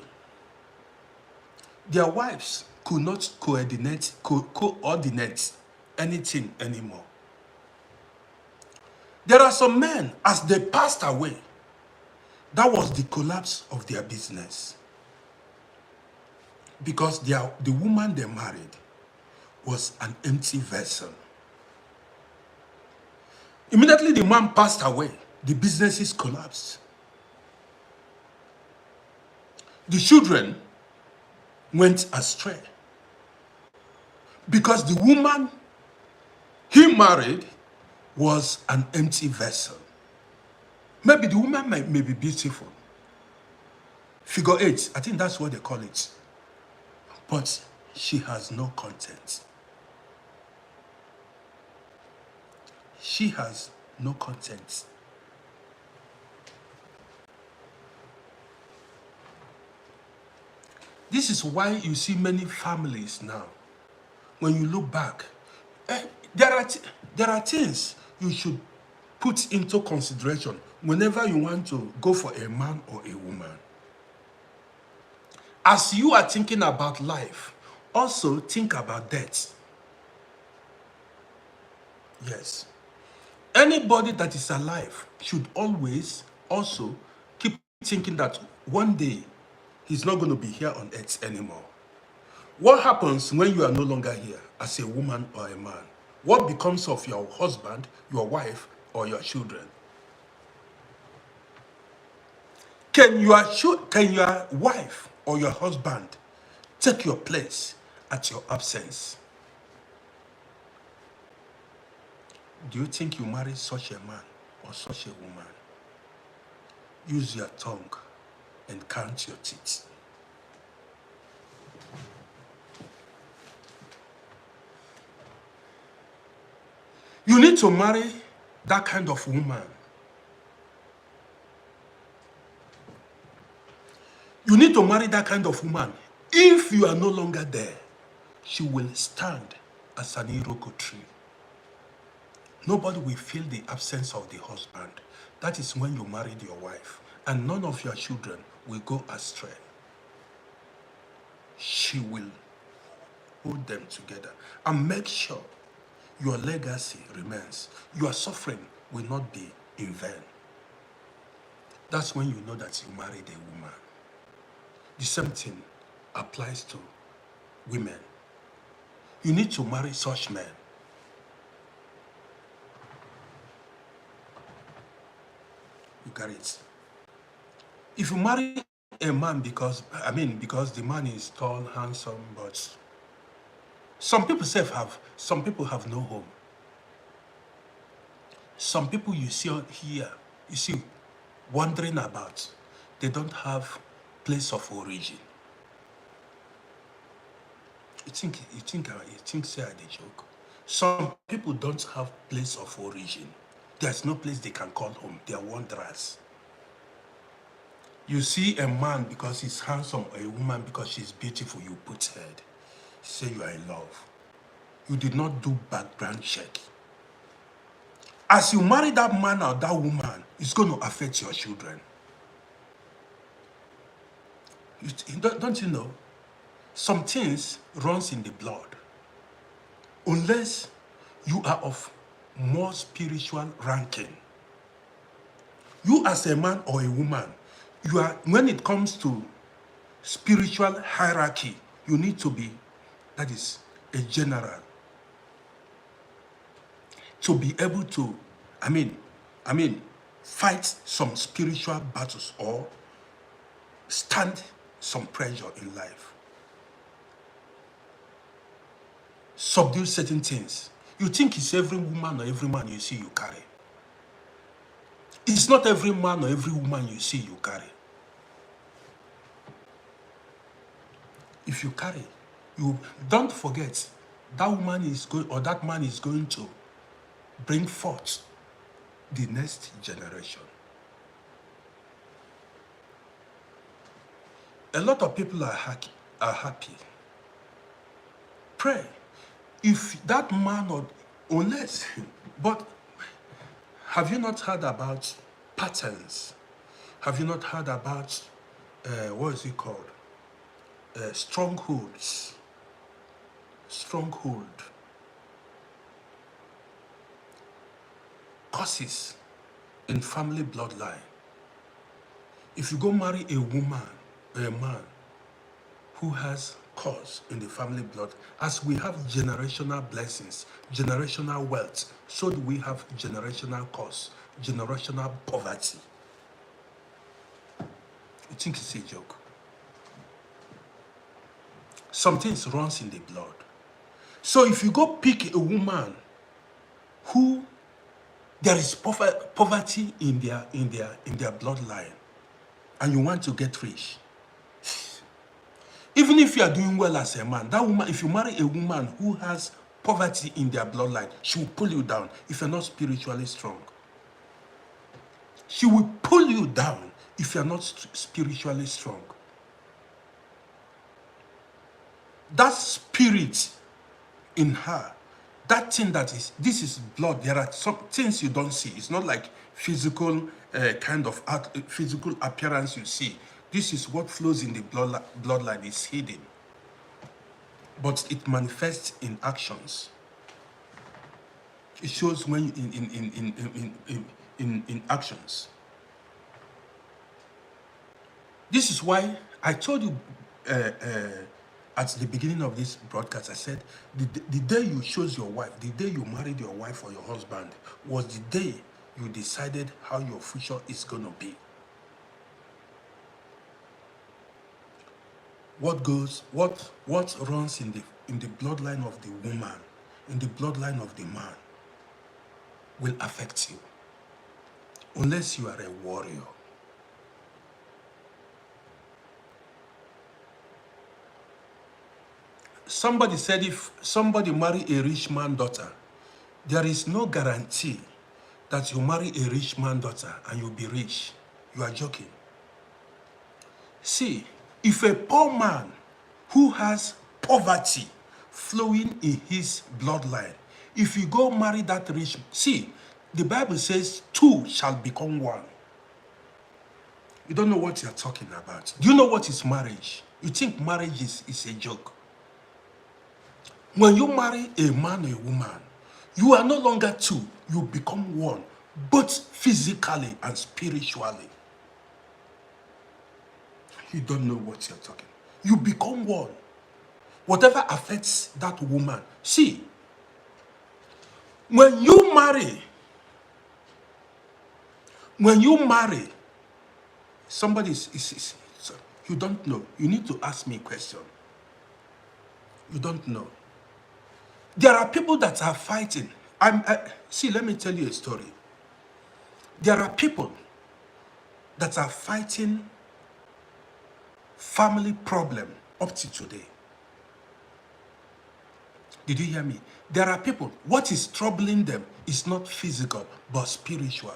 their wives could not coordinate anything anymore. There are some men, as they passed away, that was the collapse of their business. Because the woman they married was an empty vessel. Immediately the man passed away, the businesses collapsed. The children went astray. Because the woman he married was an empty vessel. Maybe the woman may be beautiful. Figure 8, I think that's what they call it. But she has no content. She has no content. This is why you see many families now. When you look back, there are things you should put into consideration whenever you want to go for a man or a woman. As you are thinking about life, also think about death. Yes. Anybody that is alive should always also keep thinking that one day he's not going to be here on earth anymore. What happens when you are no longer here as a woman or a man? What becomes of your husband, your wife, or your children? Can your wife or your husband take your place at your absence? Do you think you marry such a man or such a woman? Use your tongue and count your teeth. You need to marry that kind of woman. You need to marry that kind of woman. If you are no longer there, she will stand as an iroko tree. Nobody will feel the absence of the husband. That is when you married your wife. And none of your children will go astray. She will hold them together and make sure your legacy remains. Your suffering will not be in vain. That's when you know that you married a woman. The same thing applies to women. You need to marry such men. You got it. If you marry a man because the man is tall, handsome, but some people have no home. Some people you see here, wandering about, they don't have place of origin. You think say I dey joke. Some people don't have place of origin. There's no place they can call home. They are wanderers. You see a man because he's handsome or a woman because she's beautiful, you put head. Say you are in love. You did not do background check. As you marry that man or that woman, it's going to affect your children. Don't you know? Some things runs in the blood. Unless you are of more spiritual ranking. You as a man or a woman, you are, when it comes to spiritual hierarchy, you need to be, that is, a general. To be able to, I mean, fight some spiritual battles or stand some pressure in life. Subdue certain things. You think it's every woman or every man you see you carry. It's not every man or every woman you see you carry. If you carry, you don't forget that woman is going or that man is going to bring forth the next generation. A lot of people are happy. Pray. If that man or unless, but have you not heard about patterns? Have you not heard about what is it called? Strongholds. Stronghold. Causes in family bloodline. If you go marry a woman or a man who has cause in the family blood, as we have generational blessings, generational wealth, so do we have generational cause, generational poverty. You think it's a joke? Some things runs in the blood. So if you go pick a woman who there is poverty in their bloodline, and you want to get rich, even if you are doing well as a man, that woman, if you marry a woman who has poverty in their bloodline, she will pull you down if you're not spiritually strong. She will pull you down if you're not spiritually strong. That spirit in her, that thing that is, this is blood. There are some things you don't see. It's not like physical kind of physical appearance you see. This is what flows in the bloodline. It's hidden, but it manifests in actions. It shows when in actions. This is why I told you at the beginning of this broadcast, I said, the day you chose your wife, the day you married your wife or your husband, was the day you decided how your future is going to be. What runs in the bloodline of the woman, in the bloodline of the man, will affect you, unless you are a warrior. Somebody said if somebody marry a rich man's daughter, there is no guarantee that you marry a rich man's daughter and you'll be rich. You are joking. See, if a poor man who has poverty flowing in his bloodline, if you go marry that rich, see, the Bible says two shall become one. You don't know what you're talking about. Do you know what is marriage? You think marriage is a joke. When you marry a man or a woman, you are no longer two, you become one, both physically and spiritually. You don't know what you're talking. You become one. Whatever affects that woman. See, when you marry, somebody is you don't know. You need to ask me a question. You don't know. There are people that are fighting. See, let me tell you a story. There are people that are fighting family problem up to today. Did you hear me? There are people, what is troubling them is not physical, but spiritual.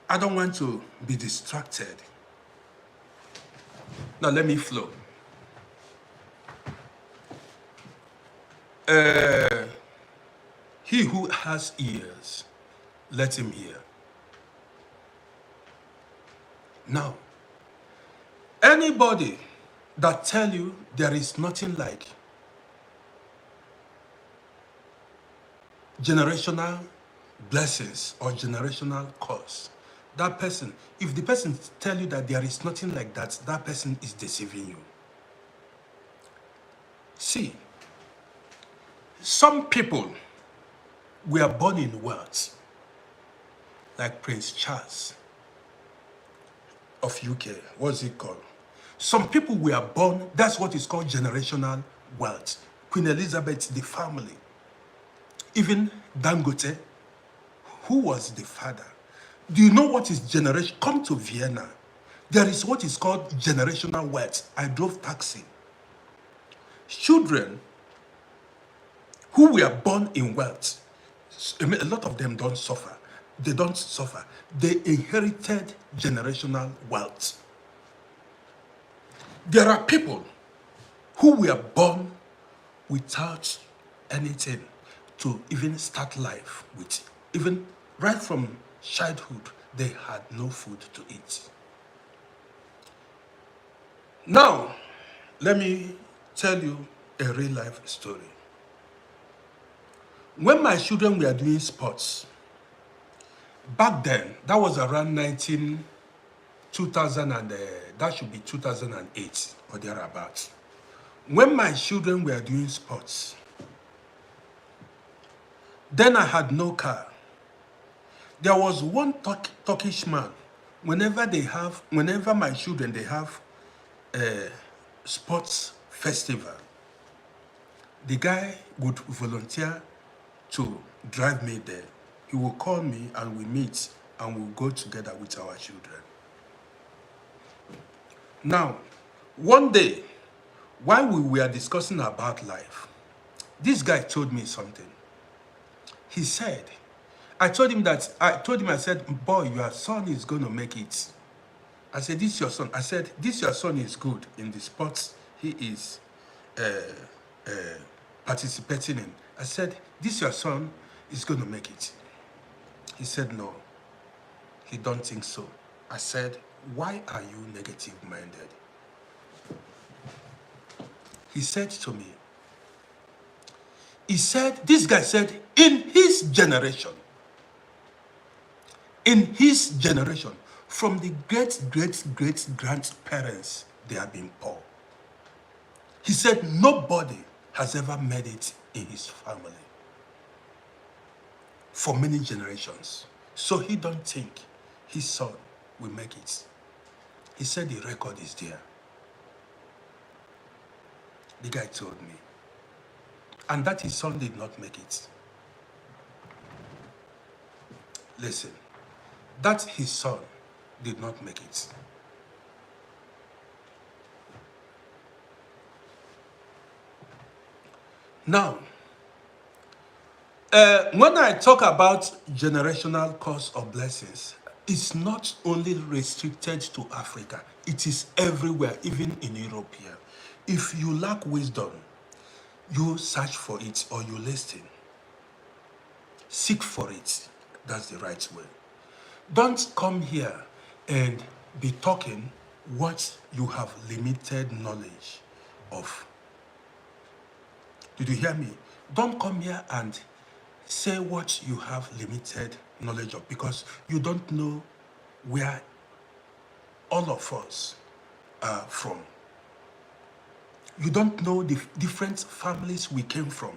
I don't want to be distracted. Now let me flow. He who has ears, let him hear. Now, anybody that tell you there is nothing like generational blessings or generational curse, that person, if the person tell you that there is nothing like that, that person is deceiving you. See, some people were born in wealth, like Prince Charles of UK. What's it called? Some people were born, that's what is called generational wealth. Queen Elizabeth, the family. Even Dangote, who was the father. Do you know what is generation? Come to Vienna. There is what is called generational wealth. I drove taxi. Children who were born in wealth, a lot of them don't suffer. They don't suffer. They inherited generational wealth. There are people who were born without anything to even start life with. Even right from childhood, they had no food to eat. Now, let me tell you a real life story. When my children were doing sports, back then, that was around 2000 and that should be 2008 or thereabouts. When my children were doing sports, then I had no car. There was one Turkish man. Whenever my children, they have a sports festival, the guy would volunteer to drive me there. He will call me and we meet and we'll go together with our children. Now, one day, while we were discussing about life, this guy told me something. He said, I told him, I said, boy, your son is going to make it. I said, this your son. I said, this your son is good in the sports he is participating in. I said, this your son is going to make it. He said, no, he don't think so. I said, why are you negative-minded? He said to me, this guy said, in his generation, from the great-great-great-grandparents, they have been poor. He said, nobody has ever made it in his family for many generations. So he don't think his son will make it. He said the record is there. The guy told me. And that his son did not make it. Listen, that his son did not make it. Now, when I talk about generational curse of blessings, it's not only restricted to Africa. It is everywhere, even in Europe here. If you lack wisdom, you search for it or you listen. Seek for it. That's the right way. Don't come here and be talking what you have limited knowledge of. Did you hear me? Don't come here and say what you have limited knowledge of, because you don't know where all of us are from. You don't know the different families we came from.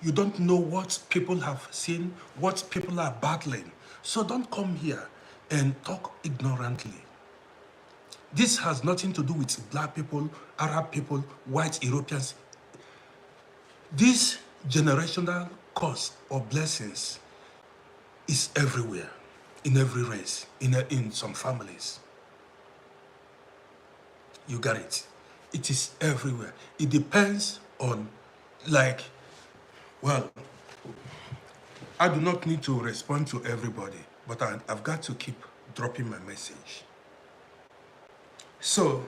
You don't know what people have seen, what people are battling. So don't come here and talk ignorantly. This has nothing to do with black people, Arab people, white Europeans. This generational curse or blessings is everywhere, in every race, in some families. You got it. It is everywhere. It depends on, like, well, I do not need to respond to everybody, but I've got to keep dropping my message. So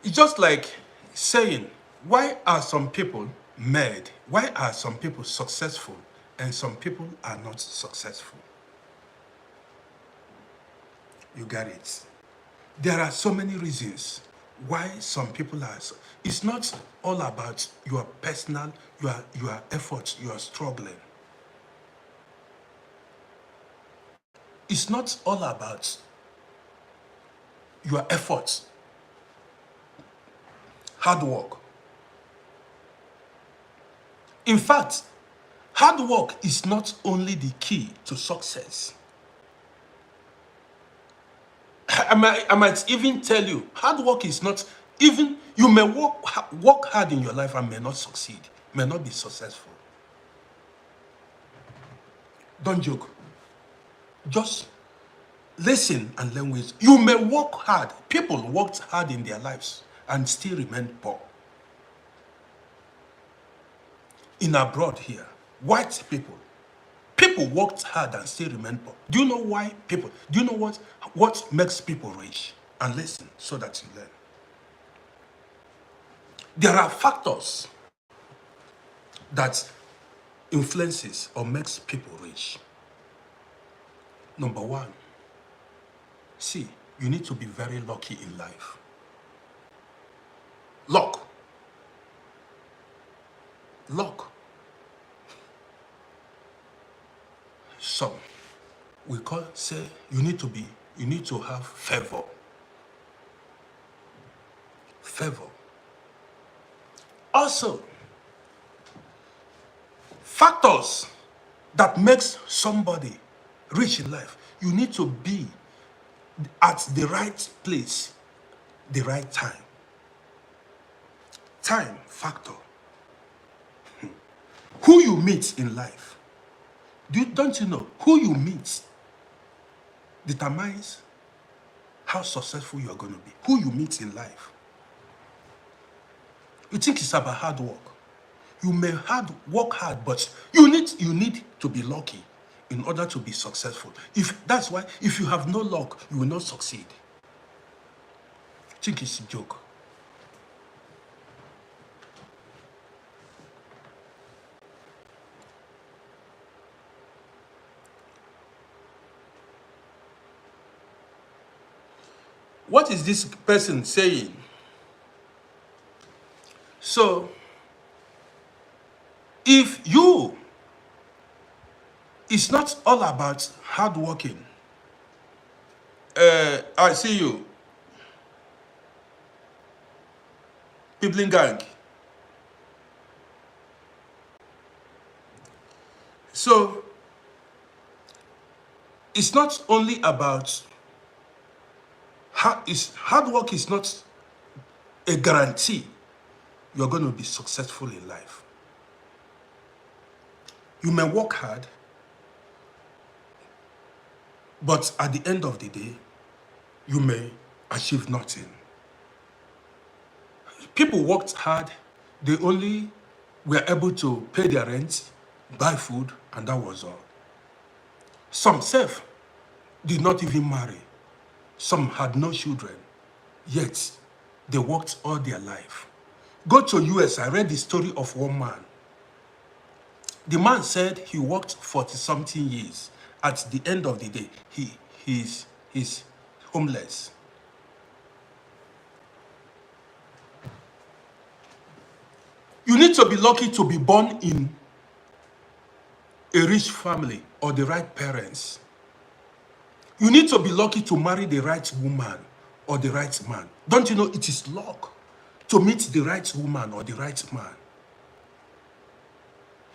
it's just like saying, why are some people mad? Why are some people successful and some people are not successful? You got it. There are so many reasons why some people are. It's not all about your personal, your efforts, your struggling. It's not all about your efforts, hard work. In fact, hard work is not only the key to success. I might even tell you, hard work is not, even you may work hard in your life and may not succeed, may not be successful. Don't joke. Just listen and learn ways. You may work hard. People worked hard in their lives and still remain poor. In abroad here, white people worked hard and still remain poor. Do you know why people? Do you know what makes people rich? And listen so that you learn. There are factors that influences or makes people rich. Number one, see, you need to be very lucky in life. Luck. So, say you need to have favor. Favor. Also, factors that makes somebody rich in life. You need to be at the right place, the right time. Time factor. Who you meet in life. Don't you know who you meet determines how successful you are going to be. Who you meet in life. You think it's about hard work. You may work hard, but you need to be lucky in order to be successful. That's why if you have no luck, you will not succeed. Think it's a joke. What is this person saying? So, it's not all about hard working. I see you. Pibbling gang. So, it's not only about hard work is not a guarantee you're going to be successful in life. You may work hard, but at the end of the day, you may achieve nothing. People worked hard, they only were able to pay their rent, buy food, and that was all. Some self did not even marry. Some had no children, yet they worked all their life. Go to US, I read the story of one man. The man said he worked 40-something years. At the end of the day, he's homeless. You need to be lucky to be born in a rich family or the right parents. You need to be lucky to marry the right woman or the right man. Don't you know it is luck to meet the right woman or the right man?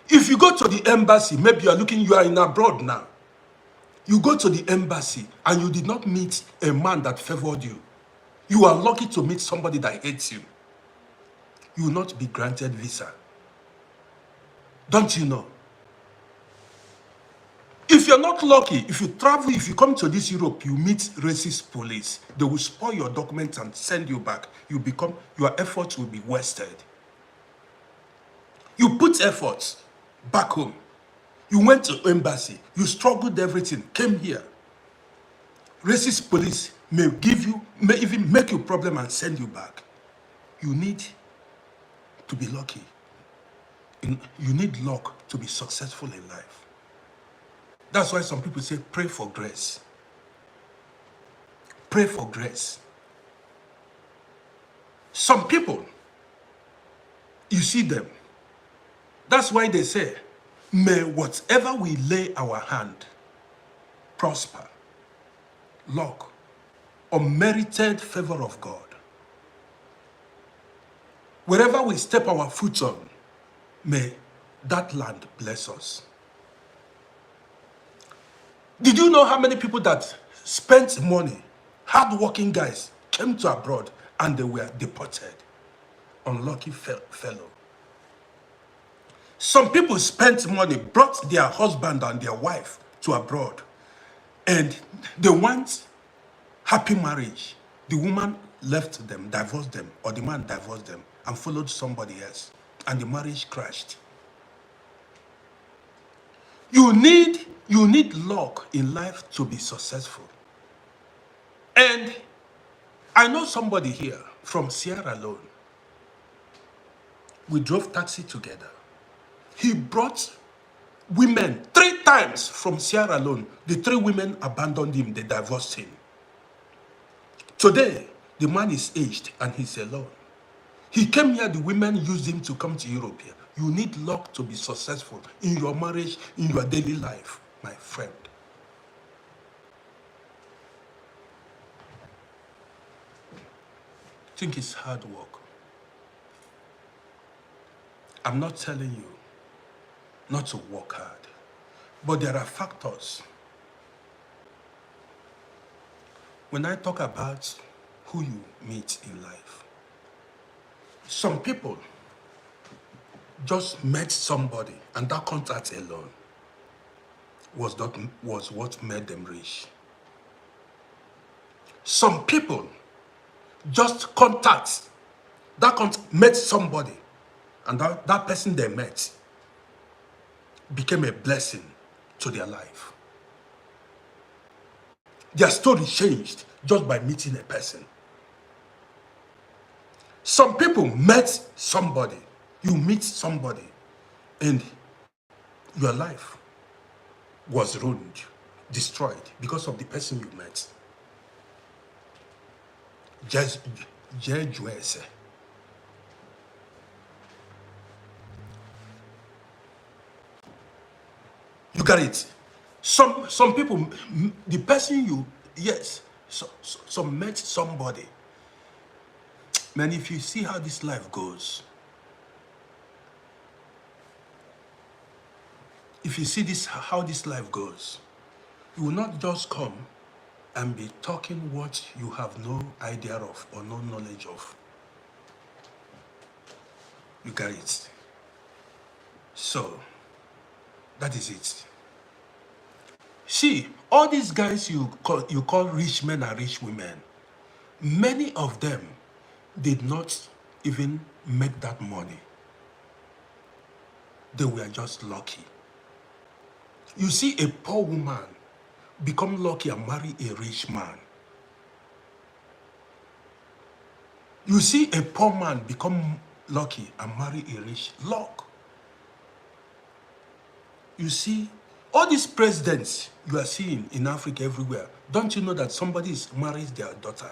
If you go to the embassy, maybe you are in abroad now. You go to the embassy and you did not meet a man that favored you. You are lucky to meet somebody that hates you. You will not be granted visa. Don't you know? If you're not lucky, if you travel, if you come to this Europe, you meet racist police. They will spoil your documents and send you back. Your efforts will be wasted. You put effort back home. You went to embassy. You struggled everything. Came here. Racist police may give you, may even make you problem and send you back. You need to be lucky. You need luck to be successful in life. That's why some people say, pray for grace. Pray for grace. Some people, you see them. That's why they say, may whatever we lay our hand prosper, luck, unmerited favor of God. Wherever we step our foot on, may that land bless us. Did you know how many people that spent money, hard-working guys, came to abroad and they were deported? Unlucky fellow. Some people spent money, brought their husband and their wife to abroad, and they want happy marriage. The woman left them, divorced them, or the man divorced them and followed somebody else, and the marriage crashed. You need luck in life to be successful. And I know somebody here from Sierra Leone. We drove taxi together. He brought women 3 times from Sierra Leone. The 3 women abandoned him, they divorced him. Today, the man is aged and he's alone. He came here, the women used him to come to Europe here. You need luck to be successful in your marriage, in your daily life, my friend. I think it's hard work. I'm not telling you not to work hard, but there are factors. When I talk about who you meet in life, some people just met somebody and that contact alone was what made them rich. Some people just met somebody and that person they met became a blessing to their life. Their story changed just by meeting a person. Some people met somebody, you meet somebody, and your life was ruined, destroyed because of the person you met. Just you got it. Some people, the person you, yes, some met somebody. Man, if you see how this life goes, if you see how this life goes, you will not just come and be talking what you have no idea of or no knowledge of. You got it. So, that is it. See, all these guys you call rich men and rich women, many of them did not even make that money. They were just lucky. You see a poor woman become lucky and marry a rich man. You see a poor man become lucky and marry a rich luck. You see, all these presidents you are seeing in Africa everywhere, don't you know that somebody marries their daughter?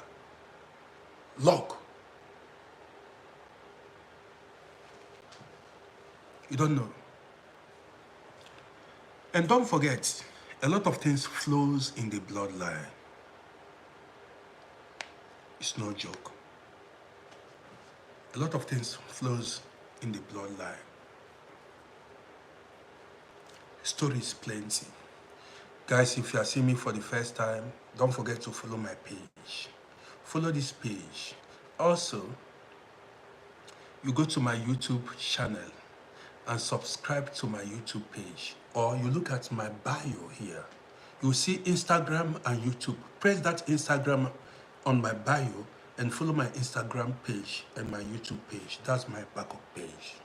Luck. You don't know. And don't forget, a lot of things flows in the bloodline. It's no joke. A lot of things flows in the bloodline. Stories plenty. Guys, if you are seeing me for the first time, don't forget to follow my page. Follow this page. Also, you go to my YouTube channel and subscribe to my YouTube page, or you look at my bio here. You'll see Instagram and YouTube. Press that Instagram on my bio and follow my Instagram page and my YouTube page. That's my backup page.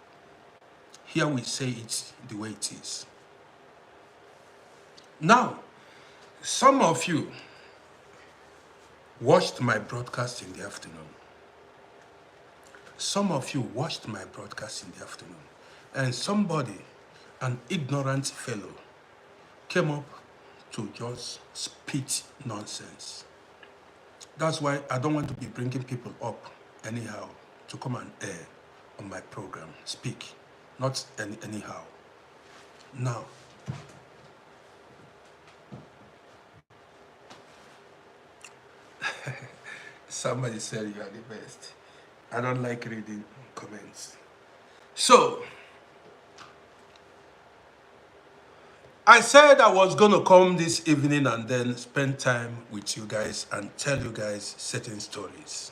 Here we say it the way it is. Now, some of you watched my broadcast in the afternoon. Some of you watched my broadcast in the afternoon. And somebody, an ignorant fellow, came up to just spit nonsense. That's why I don't want to be bringing people up anyhow to come and air on my program. Speak, not anyhow. Now, somebody said you are the best. I don't like reading comments. So, I said I was going to come this evening and then spend time with you guys and tell you guys certain stories.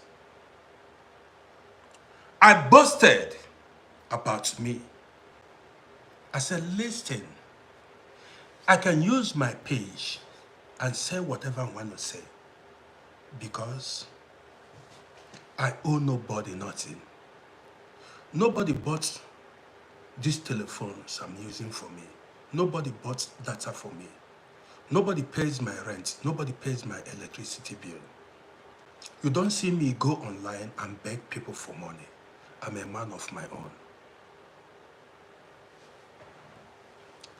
I boasted about me. I said, listen, I can use my page and say whatever I want to say because I owe nobody nothing. Nobody bought these telephones I'm using for me. Nobody bought data for me. Nobody pays my rent. Nobody pays my electricity bill. You don't see me go online and beg people for money. I'm a man of my own.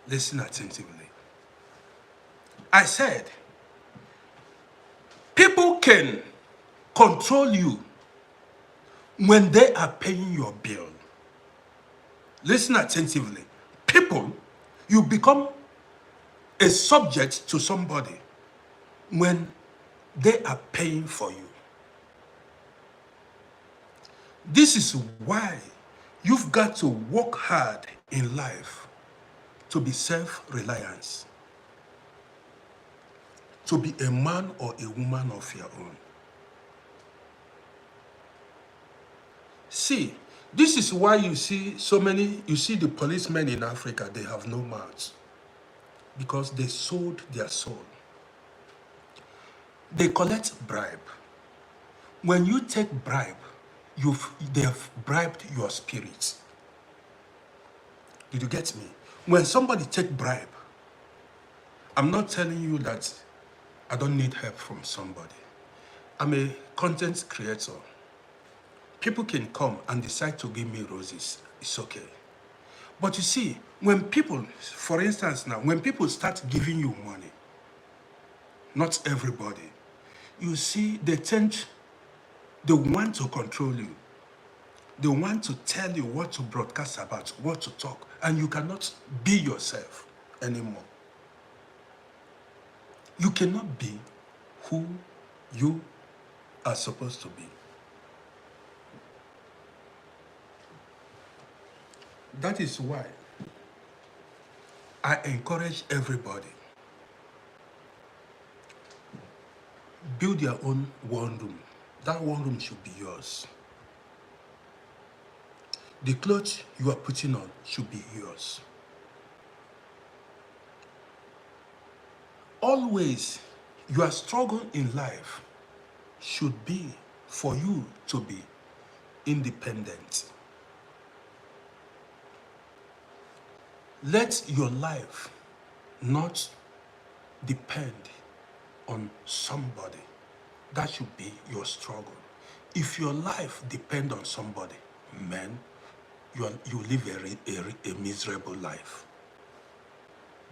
Listen attentively. I said, people can control you when they are paying your bill. Listen attentively. People, you become a subject to somebody when they are paying for you. This is why you've got to work hard in life to be self-reliant, to be a man or a woman of your own. See, this is why you see the policemen in Africa, they have no mouths. Because they sold their soul. They collect bribe. When you take bribe, they have bribed your spirit. Did you get me? When somebody take bribe, I'm not telling you that I don't need help from somebody. I'm a content creator. People can come and decide to give me roses. It's okay. But you see, when people, for instance now, when people start giving you money, not everybody, you see, they want to control you. They want to tell you what to broadcast about, what to talk, and you cannot be yourself anymore. You cannot be who you are supposed to be. That is why I encourage everybody, build your own one room. That one room should be yours. The clothes you are putting on should be yours. Always, your struggle in life should be for you to be independent. Let your life not depend on somebody. That should be your struggle. If your life depends on somebody, man, you live a miserable life.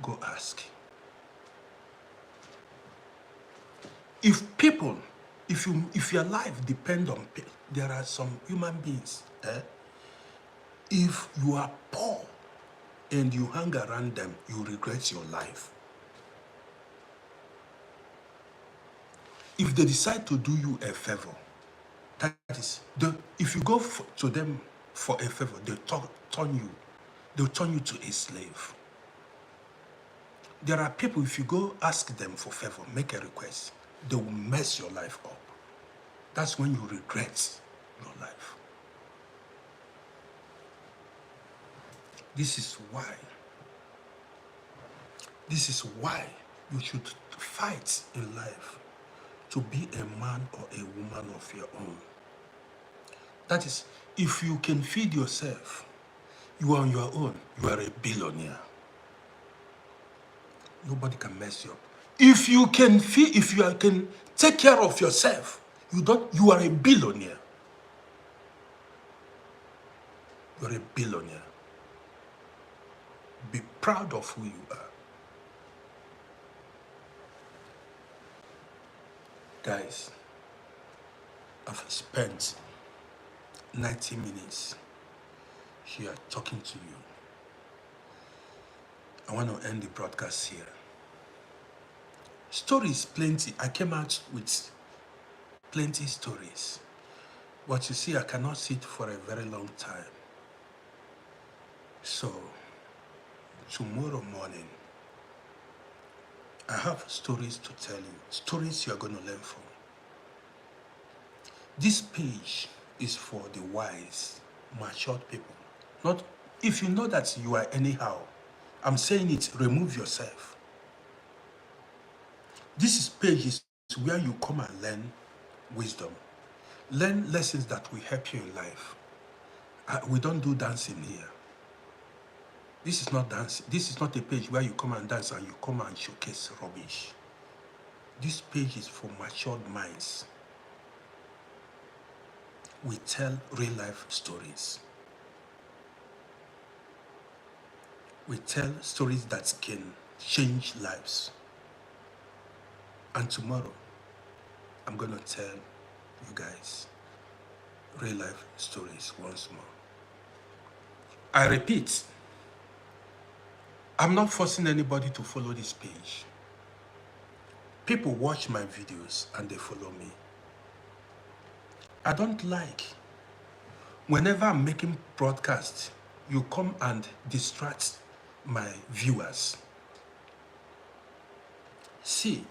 Go ask. If your life depends on people, there are some human beings, if you are poor and you hang around them, you regret your life. If they decide to do you a favor, that is, if you go to them for a favor, they'll turn you to a slave. There are people, if you go ask them for favor, make a request, they will mess your life up. That's when you regret your life. This is why you should fight in life to be a man or a woman of your own. That is, if you can feed yourself, You are on your own. You are a billionaire. Nobody can mess you up. If you can can take care of yourself, you are a billionaire. You are a billionaire. Be proud of who you are. Guys, I've spent 90 minutes here talking to you. I want to end the broadcast here. Stories plenty. I came out with plenty stories. But you see, I cannot sit for a very long time. So, tomorrow morning, I have stories to tell you. Stories you are going to learn from. This page is for the wise, matured people. Not if you know that you are anyhow. I'm saying it, remove yourself. This page is where you come and learn wisdom. Learn lessons that will help you in life. We don't do dancing here. This is not dancing. This is not a page where you come and dance and you come and showcase rubbish. This page is for matured minds. We tell real life stories. We tell stories that can change lives. And tomorrow, I'm going to tell you guys real life stories once more. I repeat, I'm not forcing anybody to follow this page. People watch my videos and they follow me. I don't like, whenever I'm making broadcasts, you come and distract my viewers. See,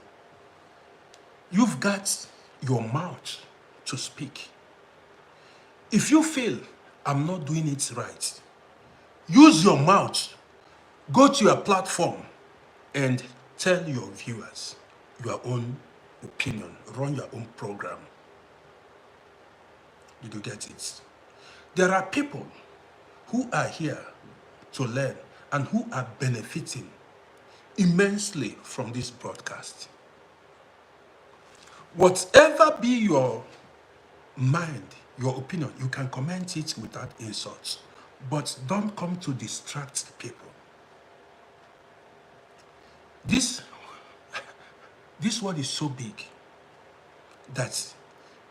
you've got your mouth to speak. If you feel I'm not doing it right, use your mouth. Go to your platform and tell your viewers your own opinion. Run your own program. Did you get it? There are people who are here to learn and who are benefiting immensely from this broadcast. Whatever be your mind, your opinion, you can comment it without insults, but don't come to distract people. This word is so big that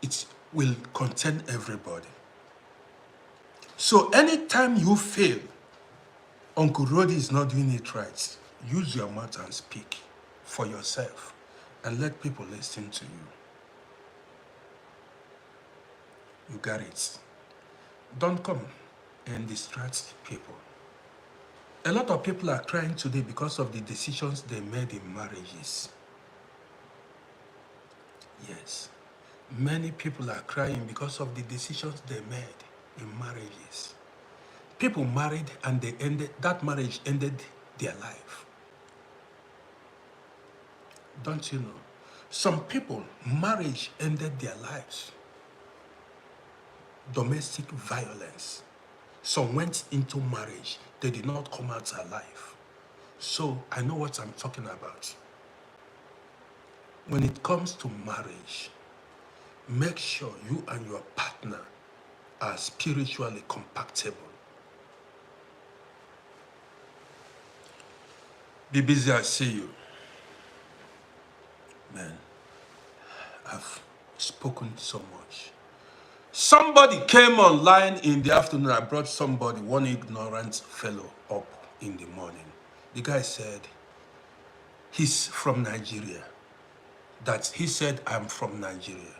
it will contain everybody. So anytime you feel Uncle Roddy is not doing it right, use your mouth and speak for yourself and let people listen to you. You got it. Don't come and distract people. A lot of people are crying today because of the decisions they made in marriages. Yes. Many people are crying because of the decisions they made in marriages. People married and that marriage ended their life. Don't you know? Some people, marriage ended their lives. Domestic violence. Some went into marriage. They did not come out alive. So I know what I'm talking about. When it comes to marriage, make sure you and your partner are spiritually compatible. Be busy, I see you. Man, I've spoken so much. Somebody came online in the afternoon. I brought somebody, one ignorant fellow, up in the morning. The guy said he's from Nigeria. That he said, I'm from Nigeria.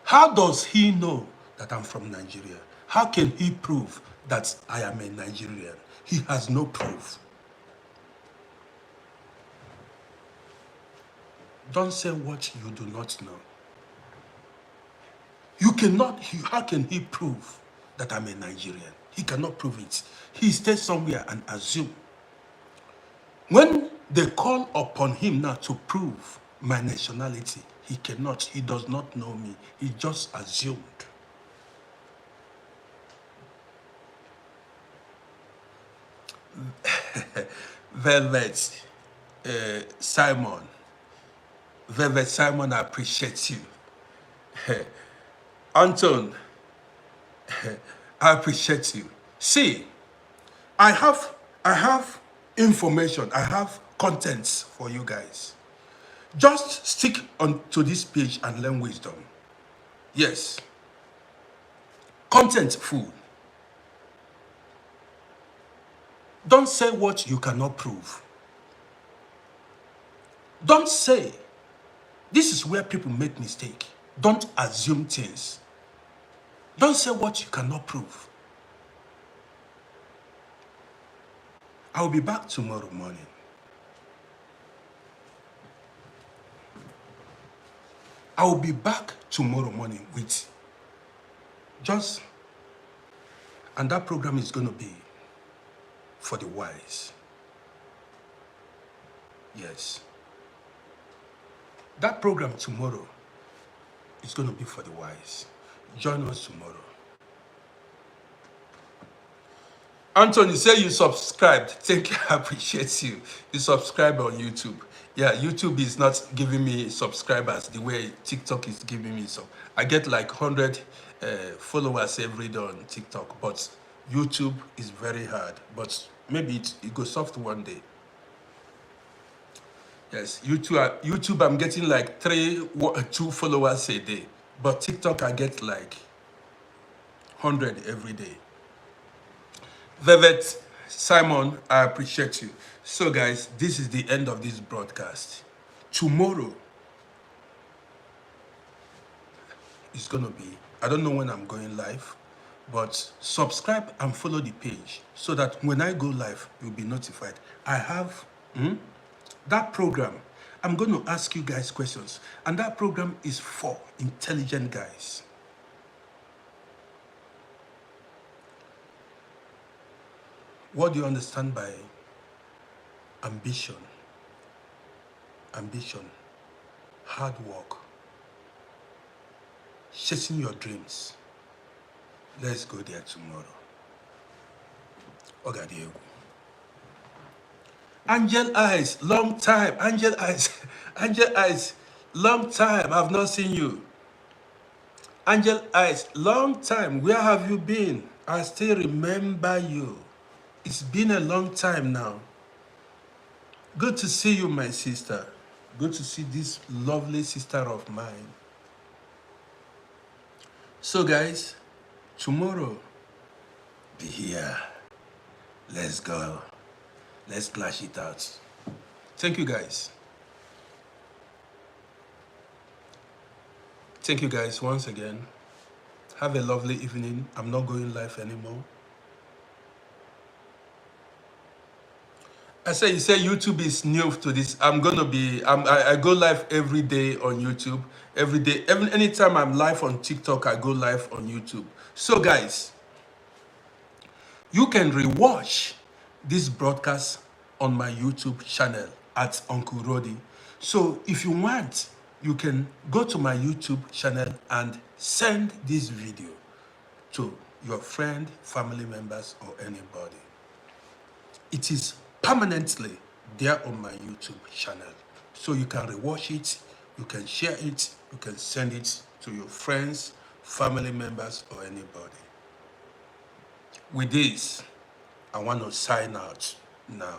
How does he know that I'm from Nigeria? How can he prove that I am a Nigerian? He has no proof. Don't say what you do not know. You cannot, how can he prove that I'm a Nigerian? He cannot prove it. He stays somewhere and assume. When they call upon him now to prove my nationality, he cannot, he does not know me. He just assumed. Velvet Simon. Velvet Simon, I appreciate you. Anton, I appreciate you. See, I have information, I have contents for you guys. Just stick on to this page and learn wisdom. Yes. Content full. Don't say what you cannot prove. Don't say. This is where people make mistake. Don't assume things. Don't say what you cannot prove. I'll be back tomorrow morning. I'll be back tomorrow morning with just, and that program is going to be for the wise. Yes. That program tomorrow is going to be for the wise. Join us tomorrow. Anthony, say you subscribed. Thank you. I appreciate you. You subscribe on YouTube. Yeah, YouTube is not giving me subscribers the way TikTok is giving me. So I get like 100 followers every day on TikTok, but YouTube is very hard. But maybe it goes soft one day. Yes, YouTube I'm getting like 2 followers a day. But TikTok I get like 100 every day. Velvet Simon, I appreciate you. So guys, this is the end of this broadcast. Tomorrow is gonna be, I don't know when I'm going live, but subscribe and follow the page so that when I go live, you'll be notified. I have that program. I'm going to ask you guys questions, and that program is for intelligent guys. What do you understand by ambition? Ambition, hard work, chasing your dreams. Let's go there tomorrow. Ogadiego. Angel Eyes, long time. Angel Eyes, Angel Eyes, long time. I've not seen you. Angel Eyes, long time. Where have you been? I still remember you. It's been a long time now. Good to see you, my sister. Good to see this lovely sister of mine. So guys, tomorrow, be here. Let's go. Let's clash it out. Thank you guys. Thank you guys once again. Have a lovely evening. I'm not going live anymore. You say YouTube is new to this. I'm gonna be, I go live every day on YouTube. Every day, anytime I'm live on TikTok, I go live on YouTube. So guys, you can rewatch this broadcast on my YouTube channel at Uncle Roddy. So if you want, you can go to my YouTube channel and send this video to your friend, family members, or anybody. It is permanently there on my YouTube channel. So you can rewatch it, you can share it, you can send it to your friends, family members, or anybody. With this, I want to sign out now.